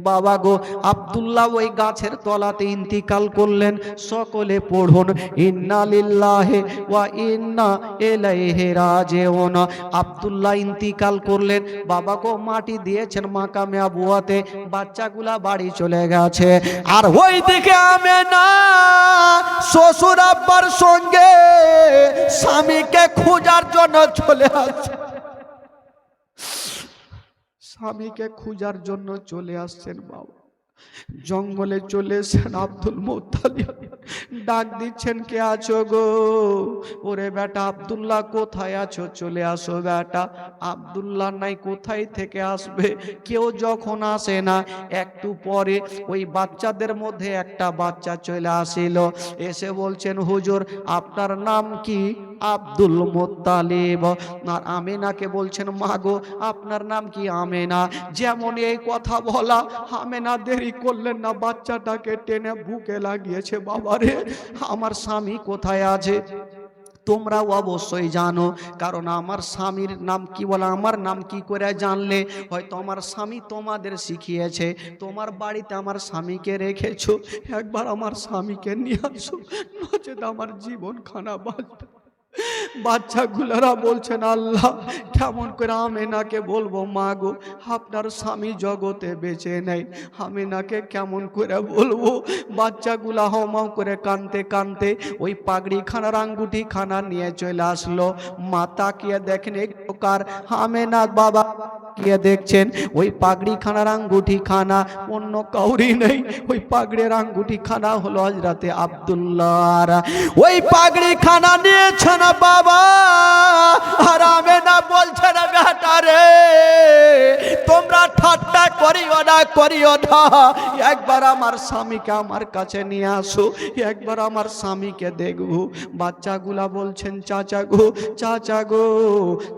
বাবা গো, আব্দুল্লাহ ওই গাছের তলাতে ইন্তিকাল করলেন। সকলে পড়ুন ইন্না লিল্লাহি ওয়া ইন্না ইলাইহি রাজিউন। আব্দুল্লাহ ইন্তিকাল করলেন, বাবা গো মাটি দিয়েছেন মাকামে আবুয়াতে, বাচ্চাগুলা বাড়ি চলে গেছে। আর ওই দিকে আমেনা শ্বশুর আব্বার সঙ্গে স্বামীকে খোঁজার জন্য চলে আসছে, স্বামীকে খোঁজার জন্য চলে আসছেন। বাবা জঙ্গলে চলে এসেছেন, আব্দুল মুত্তালিব ডাক দিচ্ছেন কে আছো গো? ওরে বেটা আব্দুল্লাহ কোথায় আছো, চলে আসো বেটা। আব্দুল্লাহ নাই, কোথায় থেকে আসবে, কেউ যখন আসে না একটু পরে ওই বাচ্চাদের মধ্যে একটা বাচ্চা চলে আসিল, এসে বলছেন হুজুর আপনার নাম কি? Abdul Muttalib. আর আমেনাকে বলছেন মা গো আপনার নাম কি? আমেনা। যেমন এই কথা বলা আমেনা দেরি করলেন না, বাচ্চাটাকে টেনে বুকে লাগিয়েছে। বাবারে আমার স্বামী কোথায় আছে? তোমরাও অবশ্যই জানো, কারণ আমার স্বামীর নাম কি বলে, আমার নাম কি করে জানলে? হয়তো আমার স্বামী তোমাদের শিখিয়েছে, তোমার বাড়িতে আমার স্বামীকে রেখেছো, একবার আমার স্বামীকে নিয়ে আসো, নচেত আমার জীবন খানা বাঁচবে। বাচ্চাগুলারা বলছেন আল্লাহ কেমন করে আমেনাকে বলবো মা গো আপনার স্বামী জগতে বেঁচে নেই, আমেনাকে কেমন করে বলবো? বাচ্চাগুলা হাউমাউ করে কানতে কানতে ওই পাগড়ি খানার আঙ্গুঠি খানা নিয়ে চলে আসলো। মা তাকিয়ে দেখেন কার? আমেনা। বাবা কে দেখছেন ওই পাগড়ি খানার আঙ্গুঠি খানা অন্য কাউরি নেই, ওই পাগড়ির আঙ্গুঠি খানা হলো হযরতে আব্দুল্লাহর। ওই পাগড়ি খানা নিয়েছে না বাবা, আর আমেনা বলছে না বেটা রে তোমরা ঠাট্টা করিও না, করিও না, একবার আমার স্বামীকে আমার কাছে নিয়ে আসো, একবার আমার স্বামীকে দেখবো। বাচ্চাগুলা বলছেন চাচা গো, চাচা গো,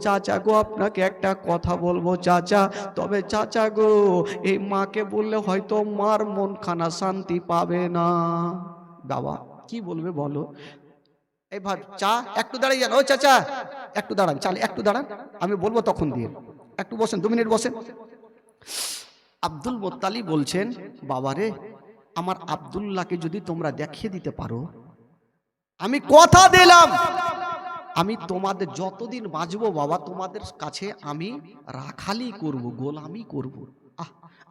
চাচা গো আপনাকে একটা কথা বলবো চাচা, তবে চাচা গো এই মাকে বললে হয়তো মার মন খানা শান্তি পাবে না। বাবা কি বলবে বলো। এই ভাই চা একটু দাঁড়িয়ে যান, ও চাচা একটু দাঁড়ান, চালে একটু দাঁড়ান, আমি বলবো তখন দিয়ে, একটু বসেন, 2 মিনিট বসেন। আব্দুল মুত্তালিব বলছেন, বাবারে আমার আব্দুল্লাহকে যদি তোমরা দেখিয়ে দিতে পারো, আমি কথা দিলাম আমি তোমাদের যতদিন বাঁচবো বাবা তোমাদের কাছে আমি রাখালি করব, গোলামি করব।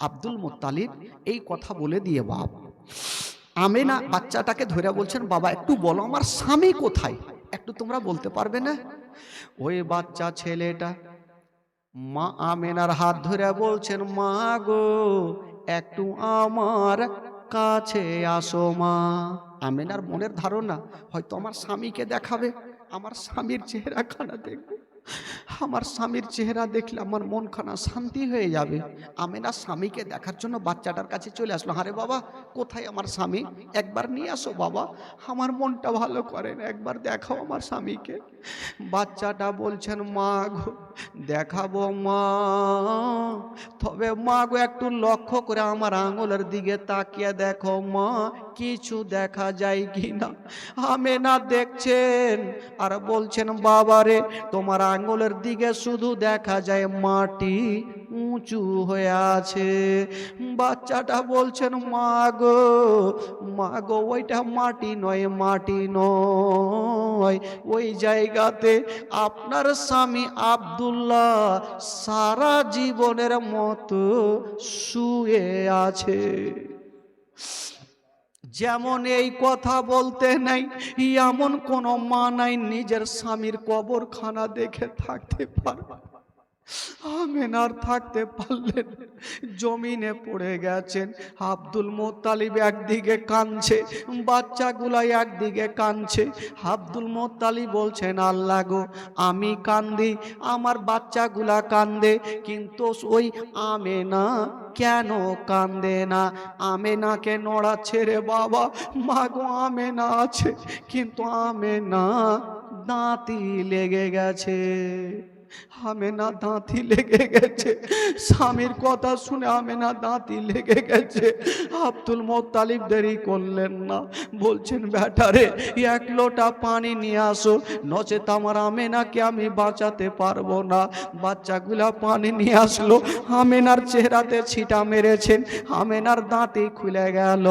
আব্দুল মুত্তালিব এই কথা বলে দিয়ে বাপ আমেনা বাচ্চাটাকে ধরে বলছেন, বাবা একটু বলো আমার স্বামী কোথায়, একটু তোমরা বলতে পারবে না? ওই বাচ্চা ছেলেটা মা আমেনার হাত ধরে বলছেন, মা গো একটু আমার কাছে আসো মা। আমেনার মনের ধারণা হয়তো আমার স্বামীকে দেখাবে, আমার স্বামীর চেহারাখানা দেখবো, আমার স্বামীর চেহারা দেখলে আমার মনখানা শান্তি হয়ে যাবে। আমেনা স্বামীকে দেখার জন্য বাচ্চাটার কাছে চলে আসলো। আরে বাবা কোথায় আমার স্বামী, একবার নিয়ে আসো বাবা, আমার মনটা ভালো করে না, একবার দেখাও আমার স্বামীকে। বাচ্চাটা বলছেন, মা গো দেখাবো মা, তবে মা গো একটু লক্ষ্য করে আমার আঙুলের দিকে তাকিয়ে দেখো মা, কিছু দেখা যায় কিনা। আমেনা দেখছেন আর বলছেন, বাবারে তোমার আঙুলের দিকে শুধু দেখা যায় মাটি উঁচু হয়ে আছে। বাচ্চাটা বলছেন, মা গো ওইটা মাটি নয়, মাটি নয়, ওই জায়গাতে আপনার স্বামী আব্দুল্লাহ সারা জীবনের মতো শুয়ে আছে। যেমন এই কথা বলতে নাই এমন কোন মা নাই নিজের স্বামীর কবরখানা দেখে থাকতে পারবে। আমেনার থাকতে পারলেন, জমিনে পড়ে গেছেন। আব্দুল মুত্তালিব একদিকে কাঁদছে, বাচ্চাগুলা একদিকে কাঁদছে। আব্দুল মুত্তালিব বলছেন, আল্লাহ গো আমি কান্দি, আমার বাচ্চাগুলা কান্দে, কিন্তু ওই আমেনা কেন কান্দে না? আমেনাকে নড়াচ্ছে রে বাবা। মা গো আমেনা আছে, কিন্তু আমেনা দাঁতি লেগে গেছে, আমেনা দাঁতি লেগে গেছে। স্বামীর কথা শুনে আমেনা দাঁতি লেগে গেছে। আব্দুল মুত্তালিব দেরি করলেন না, বলছেন বেটারে 1 লোটা পানি নিয়ে আসো, নচেত আমার আমেনাকে আমি বাঁচাতে পারবো না। বাচ্চাগুলা পানি নিয়ে আসলো, আমেনার চেহারাতে ছিটা মেরেছেন, আমেনার দাঁতি খুলে গেল।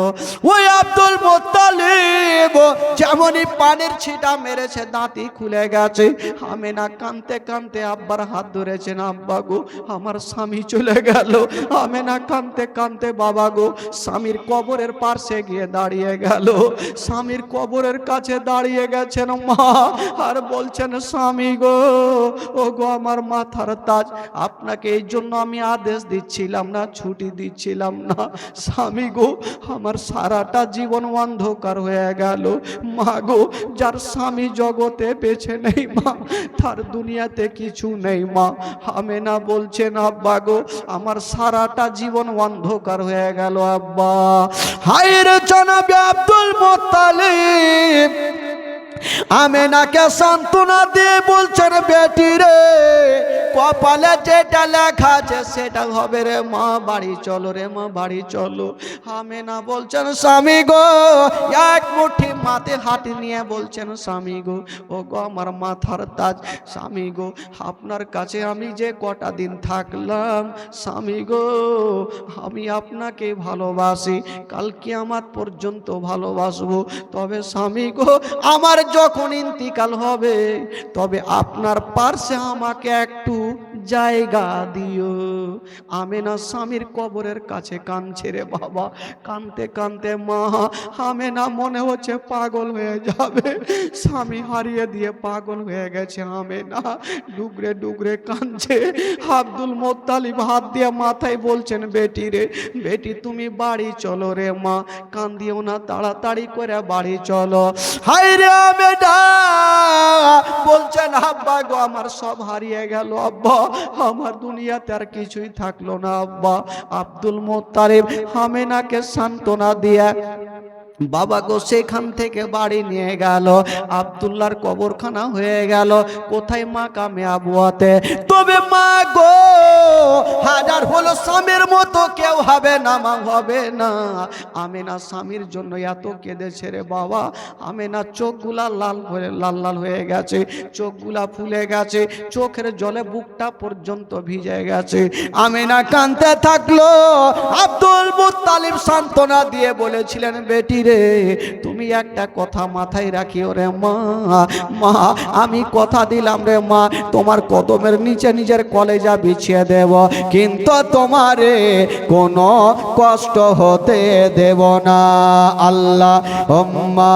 ওই আব্দুল মুত্তালিব যেমনই পানির ছিটা মেরেছে দাঁতি খুলে গেছে। আমেনা কাঁদতে কাঁদতে আব্বার হাত ধরেছেন, আব্বা গো আমার স্বামী চলে গেল। আমেনা কাঁদতে কাঁদতে বাবা গো স্বামীর কবরের পাশে গিয়ে দাঁড়িয়ে গেল। স্বামীর কবরের কাছে দাঁড়িয়ে গেছেন মা, আর বলছেন, স্বামী গো ও গো আমার মাথার তাজ, আপনাকে এই জন্য আমি আদেশ দিচ্ছিলাম না, ছুটি দিচ্ছিলাম না। স্বামী গো আমার সারাটা জীবন অন্ধকার হয়ে গেল। মা গো যার স্বামী জগতে বেঁচে নেই মা, তার দুনিয়াতে কিছু নেই মা। আমেনা বলছেন, আব্বা গো আমার সারাটা জীবন অন্ধকার হয়ে গেল আব্বা। হায়রে জনাবে আব্দুল মুত্তালিব আমেনাকে সান্ত্বনা দিয়ে বলছেন, বেটি রে কপালে যেটা লেখা আছে সেটা হবে রে মা, বাড়ি চলো রে মা, বাড়ি চলো। আমেনা বলছেন, স্বামী গো এক মুঠি মাথে হাত নিয়ে বলছেন, স্বামী গো ও গো আমার মাথার তাজ, স্বামী গো আপনার কাছে আমি যে কটা দিন থাকলাম, স্বামী গো আমি আপনাকে ভালোবাসি, কাল কিয়ামত পর্যন্ত ভালোবাসবো। তবে স্বামী গো আমার যখন ইন্তিকাল হবে তবে আপনার পার্শ্বে আমাকে একটু জায়গা দিও। আমেনা স্বামীর কবরের কাছে কাঁদছে রে বাবা, কাঁদতে কাঁদতে মা আমেনা মনে হচ্ছে পাগল হয়ে যাবে, স্বামী হারিয়ে দিয়ে পাগল হয়ে গেছে। আমেনা ডুগরে ডুগরে কাঁদছে। আব্দুল মুত্তালিব হাত দিয়ে মাথায় বলছেন, বেটি রে বেটি তুমি বাড়ি চলো রে মা, কান্দিও না, তাড়াতাড়ি করে বাড়ি চলো। হায় রে আমেনা বলছেন, আব্বা গো আমার সব হারিয়ে গেল আব্বা, আমার দুনিয়াতে আর কিছুই থাকলো না আব্বা। আব্দুল মুত্তালিব আমেনাকে সান্ত্বনা দিয়ে বাবা গো সেখান থেকে বাড়ি নিয়ে গেল। আব্দুল্লাহর কবরখানা হয়ে গেল কোথায়? মাকামে আবুয়াতে। তবে মা গো হাজার হলো স্বামীর মতো কেউ হবে না মা, হবে না। আমেনা স্বামীর জন্য এত কেঁদেছে রে বাবা। আমেনা চোখগুলা লাল লাল হয়ে গেছে, চোখগুলা ফুলে গেছে, চোখের জলে বুকটা পর্যন্ত ভিজে গেছে। আমেনা কাঁদতে থাকলো। আব্দুল মুত্তালিব সান্ত্বনা দিয়ে বলেছিলেন, বেটি রে তুমি একটা কথা মাথায় রাখিও রে মা, মা আমি কথা দিলাম রে মা, তোমার কদমের নিচে নিজের কলেজা বিছিয়ে দেব, কিন্তু তোমারে কোনো কষ্ট হতে দেব না। আল্লাহুম্মা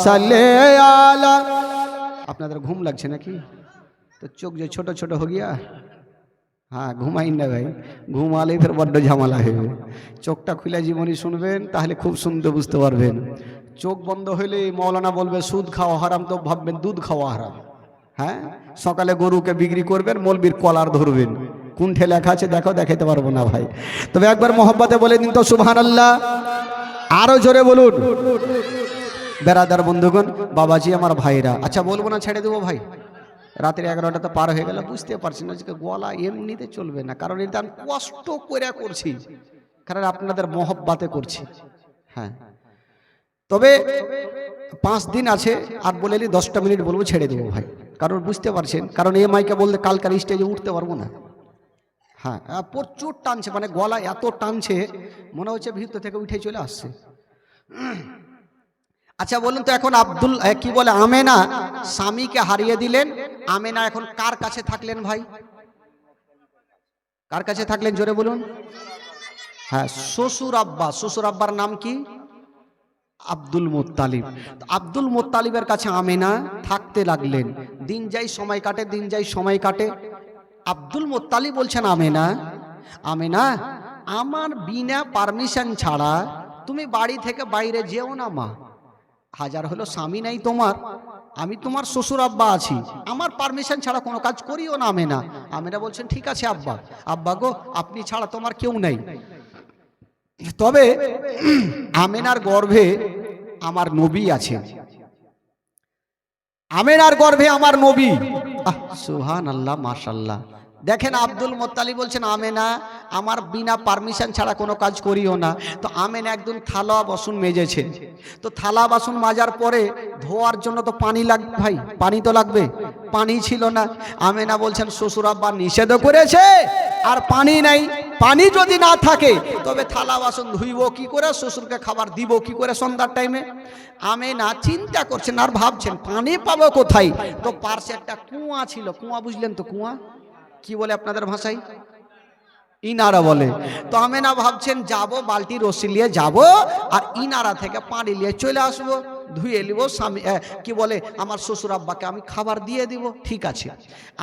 সাল্লি আলা। আপনাদের ঘুম লাগছে নাকি? তো চোখ যে ছোট ছোট হয়ে গিয়া, হ্যাঁ ঘুমাই না ভাই, ঘুমালে ফের বড্ড ঝামেলা হবে। চোখটা খুলে জীবনী শুনবেন, তাহলে খুব সুন্দর বুঝতে পারবেন। চোখ বন্ধ হইলে মৌলানা বলবে সুদ খাওয়া হারাম, তো ভাববেন দুধ খাওয়া হারাম। হ্যাঁ, সকালে গরুকে বিক্রি করবেন, মৌলবীর কলার ধরবেন, কোনঠে লেখা আছে দেখো, দেখাতে পারবো না ভাই। তবে একবার মোহাব্বতে বলে দিন তো সুবহানাল্লাহ, আরো জোরে বলুন। বেরাদার বন্ধুগণ, বাবাজি আমার ভাইরা, আচ্ছা বলবো না, ছেড়ে দেবো ভাই। রাতের 11টা তো পার হয়ে গেল, বুঝতে পারছি না যে গলা এমনিতে চলবে না, কারণ এটা আমি কষ্ট করে করছি, কারণ আপনাদের মহব্বতে করছি। হ্যাঁ, তবে 5 দিন আছে, আর বলে 10টা মিনিট বলবো, ছেড়ে দেবো ভাই, কারণ বুঝতে পারছেন, কারণ এই মাইকে বলতে কালকার স্টেজে উঠতে পারবো না। হ্যাঁ, প্রচুর টানছে, মানে গলা এত টানছে মনে হচ্ছে ভিতর থেকে উঠে চলে আসছে। আচ্ছা বলুন তো, এখন আব্দুল কি বলে আমেনা স্বামীকে হারিয়ে দিলেন, আমেনা এখন কার কাছে থাকলেন ভাই? কার কাছে থাকলেন জোরে বলুন? হ্যাঁ, শ্বশুর আব্বা। শ্বশুর আব্বার নাম কি? Abdul Muttalib. আব্দুল মুত্তালিবের কাছে আমেনা থাকতে লাগলেন। দিন যাই সময় কাটে, দিন যাই সময় কাটে। আব্দুল মুত্তালিব বলছেন, আমেনা, আমেনা আমার বিনা পারমিশন ছাড়া তুমি বাড়ি থেকে বাইরে যেও না মা। হাজার হলো স্বামী নাই তোমার, আমি তোমার শ্বশুর আব্বা আছি, আমার পারমিশন ছাড়া কোনো কাজ করিও না আমেনা। আমেনা বলছেন, ঠিক আছে আব্বা, আব্বা গো আপনি ছাড়া তোমার কেউ নাই। তবে আমেনার গর্ভে আমার নবী আছে, আমেনার গর্ভে আমার নবী। সুবহানাল্লাহ, মাশাআল্লাহ। দেখেন আব্দুল মুত্তালিব বলছেন, আমেনা আমার বিনা পারমিশন ছাড়া কোনো কাজ করিও না। তো আমেনা একদম থালা বাসন মেজেছে, তো থালা বাসন মাজার পরে ধোয়ার জন্য তো পানি লাগবে ভাই, পানি তো লাগবে, পানি ছিল না। আমেনা বলছেন, শ্বশুর আব্বা নিষেধ করেছে আর পানি নাই, পানি যদি না থাকে তবে থালা বাসন ধুইব কি করে, শ্বশুরকে খাবার দিব কি করে সন্ধ্যার টাইমে। আমেনা চিন্তা করছেন আর ভাবছেন পানি পাবো কোথায়। তো পার্শ্বে একটা কুয়া ছিল, কুয়া বুঝলেন তো, কুয়া কি বলে আপনাদের ভাষায়? ইনারা বলে। তো আমেনা ভাবছেন যাব, বালতি রশি নিয়ে যাব আর ইনারা থেকে পানি নিয়ে চলে আসবো, ধুয়ে নিব, স্বামী কি বলে আমার শ্বশুর আব্বাকে আমি খাবার দিয়ে দিব। ঠিক আছে,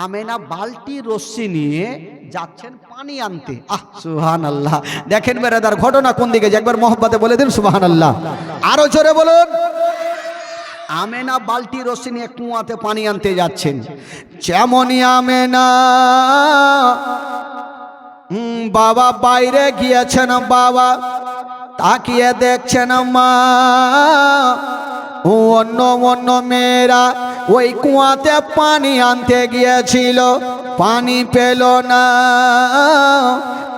আমেনা বালতি রশি নিয়ে যাচ্ছেন পানি আনতে। সুবহানাল্লাহ। দেখেন বেরাদার ঘটনা কোন দিকে, একবার মহব্বতে বলে দিন সুবহানাল্লাহ, আরো জোরে বলুন। আমেনা বালতি রশি নিয়ে কুয়াতে পানি আনতে যাচ্ছেন। যেমনই আমেনা বাবা বাইরে গিয়েছেন, বাবা তাকিয়ে দেখছেন মা অন্য অন্য মেয়েরা ওই কুয়াতে পানি আনতে গিয়েছিল, পানি পেল না,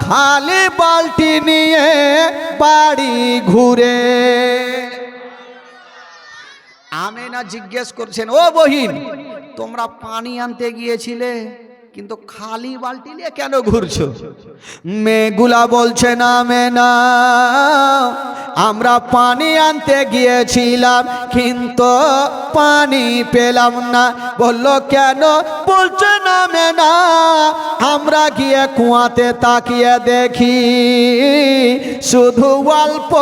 খালি বালতি নিয়ে বাড়ি ঘুরে। আমেনা জিজ্ঞেস করছেন, ও বহিন তোমরা পানি আনতে গিয়েছিলে কিন্তু খালি বালতি নিয়ে কেন ঘুরছো? মেয়েগুলা বলছেন, আমেনা আমরা পানি আনতে গিয়েছিলাম কিন্তু পানি পেলাম না। বলল কেন? বলছেন আমেনা আমরা গিয়ে কুয়াতে তাকিয়ে দেখি শুধু অল্প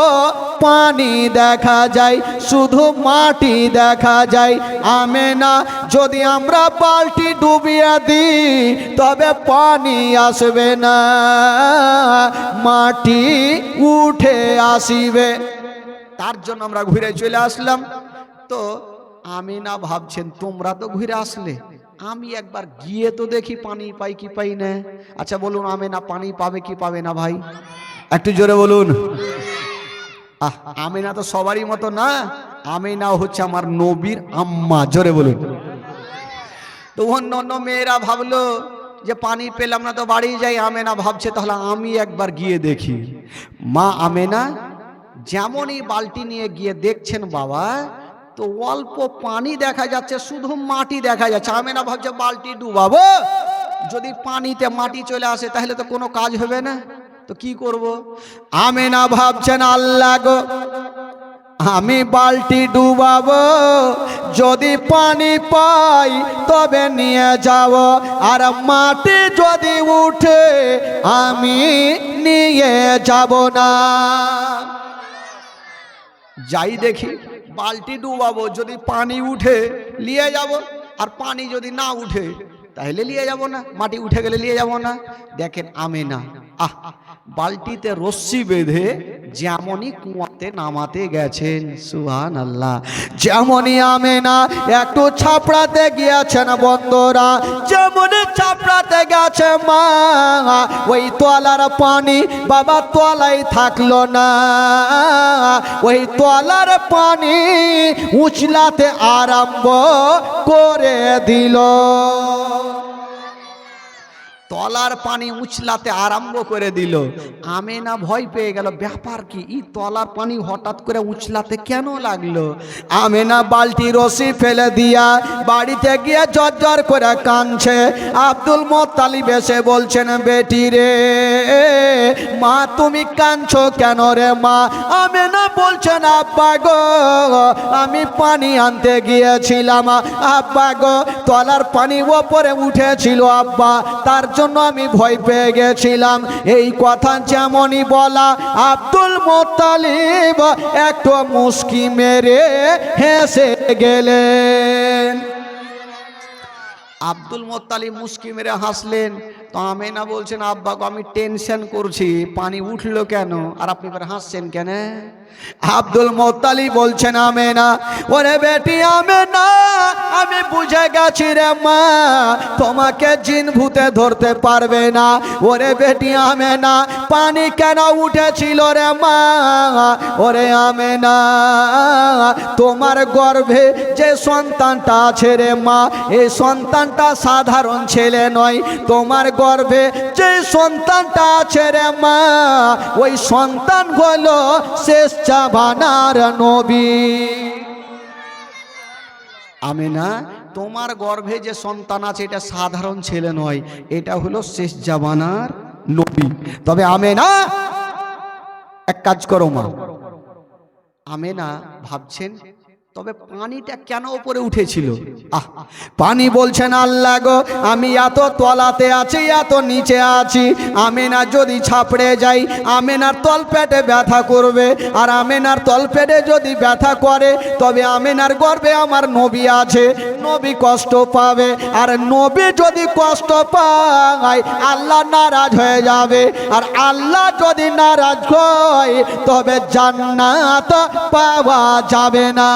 পানি দেখা যায়, শুধু মাটি দেখা যায়। আমেনা যদি আমরা বালতি ডুবিয়ে দিই তবে পানি আসবে না, মাটি উঠে আসিবে, তার জন্য আমরা ঘুরে চলে আসলাম। তো আমেনা ভাবছেন তোমরা তো ঘুরে আসলে, আমি একবার গিয়ে তো দেখি পানি পাই কি পাই না। আচ্ছা বলুন আমেনা পানি পাবে কি পাবে না ভাই? একটু জোরে বলুন। আমেনা তো সবারই মতো না, আমেনা হচ্ছে আমার নবীর আম্মা, জোরে বলুন। তো অন্য অন্য মেয়েরা ভাবলো যে পানি পেলাম না তো বাড়ি যাই। আমেনা ভাবছে তাহলে আমি একবার গিয়ে দেখি। মা আমেনা যেমনই বালতি নিয়ে গিয়ে দেখছেন বাবা, তো অল্প পানি দেখা যাচ্ছে, শুধু মাটি দেখা যাচ্ছে। আমেনা ভাবছে বালতি ডুবাবো, যদি পানিতে মাটি চলে আসে তাহলে তো কোনো কাজ হবে না, তো কি করব। আমেনা ভাবছেন আল্লাহ গো, আমি বালতি ডুবাবো, যদি পানি পাই তবে নিয়ে যাব, আর মাটি যদি উঠে আমি নিয়ে যাব না। যাই দেখি বালতি ডুবাবো, যদি পানি উঠে নিয়ে যাব, আর পানি যদি না উঠে তাহলে নিয়ে যাব না, মাটি উঠে গেলে নিয়ে যাব না। দেখেন আমেনা বালতিতে রশ্মি বেঁধে যেমনই কুয়াতে নামাতে গেছেন, সুবহানাল্লাহ, যেমনই আমেনা একটু ছাপড়াতে গিয়েছেন বন্ধুরা, যেমনই ছাপড়াতে গেছে মা, ওই তলার পানি বাবা তলায় থাকলো না, ওই তলার পানি উছলাতে আরম্ভ করে দিল। তলার পানি উছলাতে আরম্ভ করে দিল। আমেনা ভয় পেয়ে গেল, ব্যাপার কি, এই তলার পানি হঠাৎ করে উছলাতে কেন লাগলো। আমেনা বালতি রশি ফেলে দিয়া বাড়িতে গিয়ে জর্জর করে কাঁদছে। আব্দুল মোত্তালিব এসে বলছেন, বেটি রে মা তুমি কাঁদছো কেন রে মা। আমেনা বলছেন, আব্বা গো আমি পানি আনতে গিয়েছিলাম আব্বা গো, তলার পানি ওপরে উঠেছিল আব্বা, তার জন্য আমি ভয় পেয়ে গেছিলাম। এই কথা যেমনই বলা, আব্দুল মোত্তালিব একটু মুস্কি মেরে হেসে গেলেন। আব্দুল মোত্তালিব মুস্কি মেরে হাসলেন। তো আমেনা বলছেন, আব্বা গো আমি টেনশন করছি, পানি উঠলো কেন, আর আপনি এবার হাসছেন কেন। আব্দুল মোত্তালিব বলছেন, আমেনা ওরে বেটি আমেনা, আমি বুঝে গেছি রে মা, তোমাকে জিন ভূতে ধরতে পারবে না। ওরে বেটি আমেনা পানি কেন উঠেছিল রে মা। ওরে আমেনা তোমার গর্ভে যে সন্তানটা আছে রে মা, এই সন্তানটা সাধারণ ছেলে নয়, তোমার গর্ভে যে সন্তানটা আছে রে মা, ওই সন্তান হলো শেষ জামানার নবী। আমেনা তোমার গর্ভে যে সন্তান আছে এটা সাধারণ ছেলে নয়, এটা হলো শেষ জামানার নবী। তবে আমেনা এক কাজ করো মা। আমেনা ভাবছেন তবে পানিটা কেন উপরে উঠেছিল। পানি বলছেন, আল্লাহ গো আমি এত তলাতে আছি, এত নিচে আছি, আমেনা যদি ছাপড়ে যাই আমেনার তলপেটে ব্যথা করবে, আর আমেনার তলপেটে যদি ব্যথা করে তবে আমেনার গর্ভে আমার নবী আছে, নবী কষ্ট পাবে, আর নবী যদি কষ্ট পায় আল্লাহ নারাজ হয়ে যাবে, আর আল্লাহ যদি নারাজ হয় তবে জান্নাত পাওয়া যাবে না।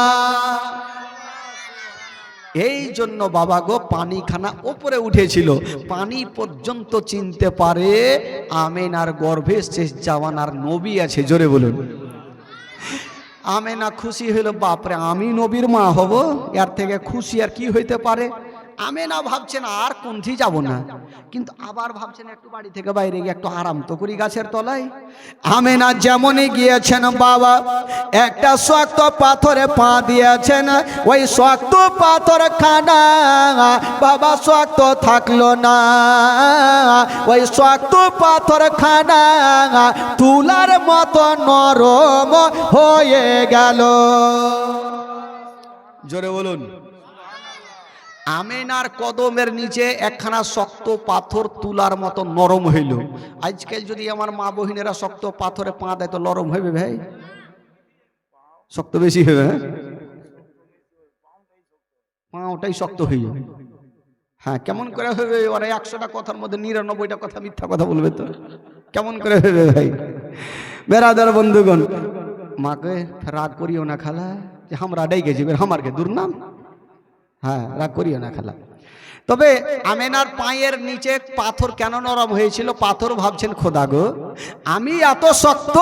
এই জন্য বাবা গো পানিখানা উপরে উঠেছিল, পানি পর্যন্ত চিনতে পারে আমেনার গর্ভে শেষ জামানার নবী আছে। জোরে বলুন। আমেনা খুশি হইল, বাপরে আমি নবীর মা হব, এর থেকে খুশি আর কি হইতে পারে। আমেনা ভাবছেন আর কোনটি যাব না, কিন্তু আবার ভাবছেন একটু বাড়ি থেকে বাইরে গিয়ে একটু আরাম তো করি গাছের তলায়। আমেনা যেমনই গিয়েছেন বাবা, একটা শক্ত পাথরে পা দিয়েছেন, ওই শক্ত পাথর খানা বাবা শক্ত থাকলো না, ওই শক্ত পাথর খানা তুলার মতো নরম হয়ে গেল। জোরে বলুন। আমেনার কদমের নিচে একখানা শক্ত পাথর তুলার মতো নরম হইল। আজকাল যদি আমার মা বহিনেরা শক্ত পাথরে পা দেয় তো নরম হইবে ভাই, শক্ত বেশি হবে, পাওটাই শক্ত হইল। হ্যাঁ কেমন করে হবে, ওরা 100টা কথার মধ্যে 99টা কথা মিথ্যা কথা বলবে, তো কেমন করে হবে ভাই। বেরাদার বন্ধুগণ, মাকে রাগ করিও না খালা, যে আমরা ডাই গেছি আমারকে দুর্নাম, হ্যাঁ রাগ করিও না খালা। তবে আমেনার পায়ের নিচে পাথর কেন নরম হয়েছিল, পাথর ভাবছেন খোদা গো আমি এত শক্ত,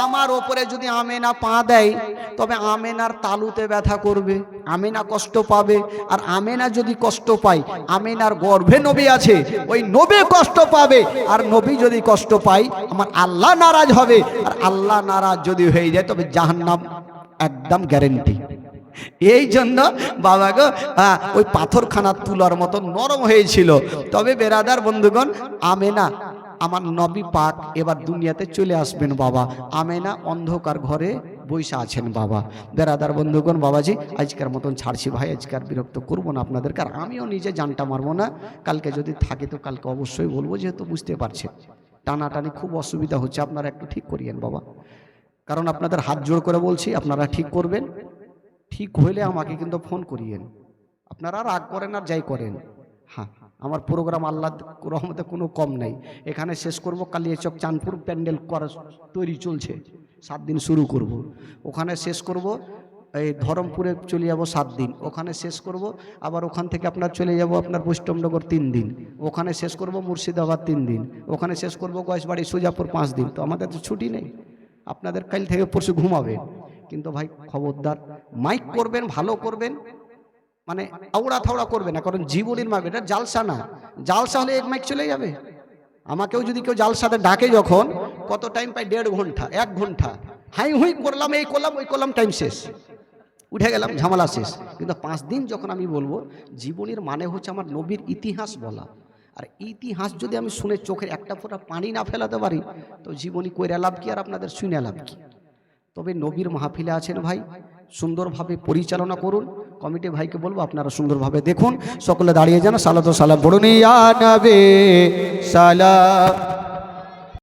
আমার ওপরে যদি আমেনা পা দেয় তবে আমেনার তালুতে ব্যথা করবে, আমেনা কষ্ট পাবে। আর আমেনা যদি কষ্ট পায়, আমেনার গর্ভে নবী আছে, ওই নবী কষ্ট পাবে। আর নবী যদি কষ্ট পায়, আমার আল্লাহ নারাজ হবে। আর আল্লাহ নারাজ যদি হয়ে যায় তবে জাহান্নাম একদম গ্যারেন্টি। এই জন্য বাবা গো ওই পাথরখানা তুলার মতো নরম হয়েছিল। তবে বেরাদার বন্ধুগণ, আমেনা আমার নবী পাক এবার দুনিয়াতে চলে আসবেন বাবা। আমেনা অন্ধকার ঘরে বৈশা আছেন বাবা। বেরাদার বন্ধুগণ, বাবাজি আজকের মতন ছাড়ছি ভাই, আজকের বিরক্ত করবো না আপনাদেরকে। আর আমিও নিজে জানটা মারবো না। কালকে যদি থাকে তো কালকে অবশ্যই বলবো, যেহেতু বুঝতে পারছেন টানাটানি খুব অসুবিধা হচ্ছে। আপনারা একটু ঠিক করিয়েন বাবা, কারণ আপনাদের হাত জোড় করে বলছি, আপনারা ঠিক করবেন। ঠিক হইলে আমাকে কিন্তু ফোন করিয়েন। আপনারা রাগ করেন আর যাই করেন। হ্যাঁ, আমার প্রোগ্রাম আল্লাহ রহমতে কোনো কম নাই। এখানে শেষ করব, কালিয়াচক চাঁদপুর প্যান্ডেল করা তৈরি চলছে, 7 দিন শুরু করব। ওখানে শেষ করব, এই ধরমপুরে চলে যাব 7 দিন, ওখানে শেষ করব। আবার ওখান থেকে আপনার চলে যাব আপনার বৈষ্ণবনগর 3 দিন, ওখানে শেষ করব মুর্শিদাবাদ 3 দিন, ওখানে শেষ করব গয়েশবাড়ি সুজাপুর 5 দিন। তো আমাদের তো ছুটি নেই। আপনাদের কাল থেকে পরশু ঘুমাবে, কিন্তু ভাই খবরদার মাইক করবেন, ভালো করবেন, মানে আউড়া থাওড়া করবে না। কারণ জীবনের মাইক, এটা জালসা না। জালসা হলে এক মাইক চলে যাবে। আমাকেও যদি কেউ জালসাতে ডাকে, যখন কত টাইম পাই, 1.5 ঘন্টা 1 ঘন্টা হাই হুই করলাম, এই করলাম ওই করলাম, টাইম শেষ, উঠে গেলাম, ঝামেলা শেষ। কিন্তু 5 দিন যখন আমি বলবো, জীবনের মানে হচ্ছে আমার নবীর ইতিহাস বলা। আর ইতিহাস যদি আমি শুনে চোখের একটা ফোঁটা পানি না ফেলাতে পারি, তো জীবনী কইরা লাভ কি আর আপনাদের শুনে লাভ কি। তবে নবীর মাহফিলে আছেন ভাই, সুন্দরভাবে পরিচালনা করুন। কমিটি ভাইকে বলবো আপনারা সুন্দরভাবে দেখুন। সকলে দাঁড়িয়ে যান, সালাত ও সালাম পড়ুন ইয়া নবী সালাম।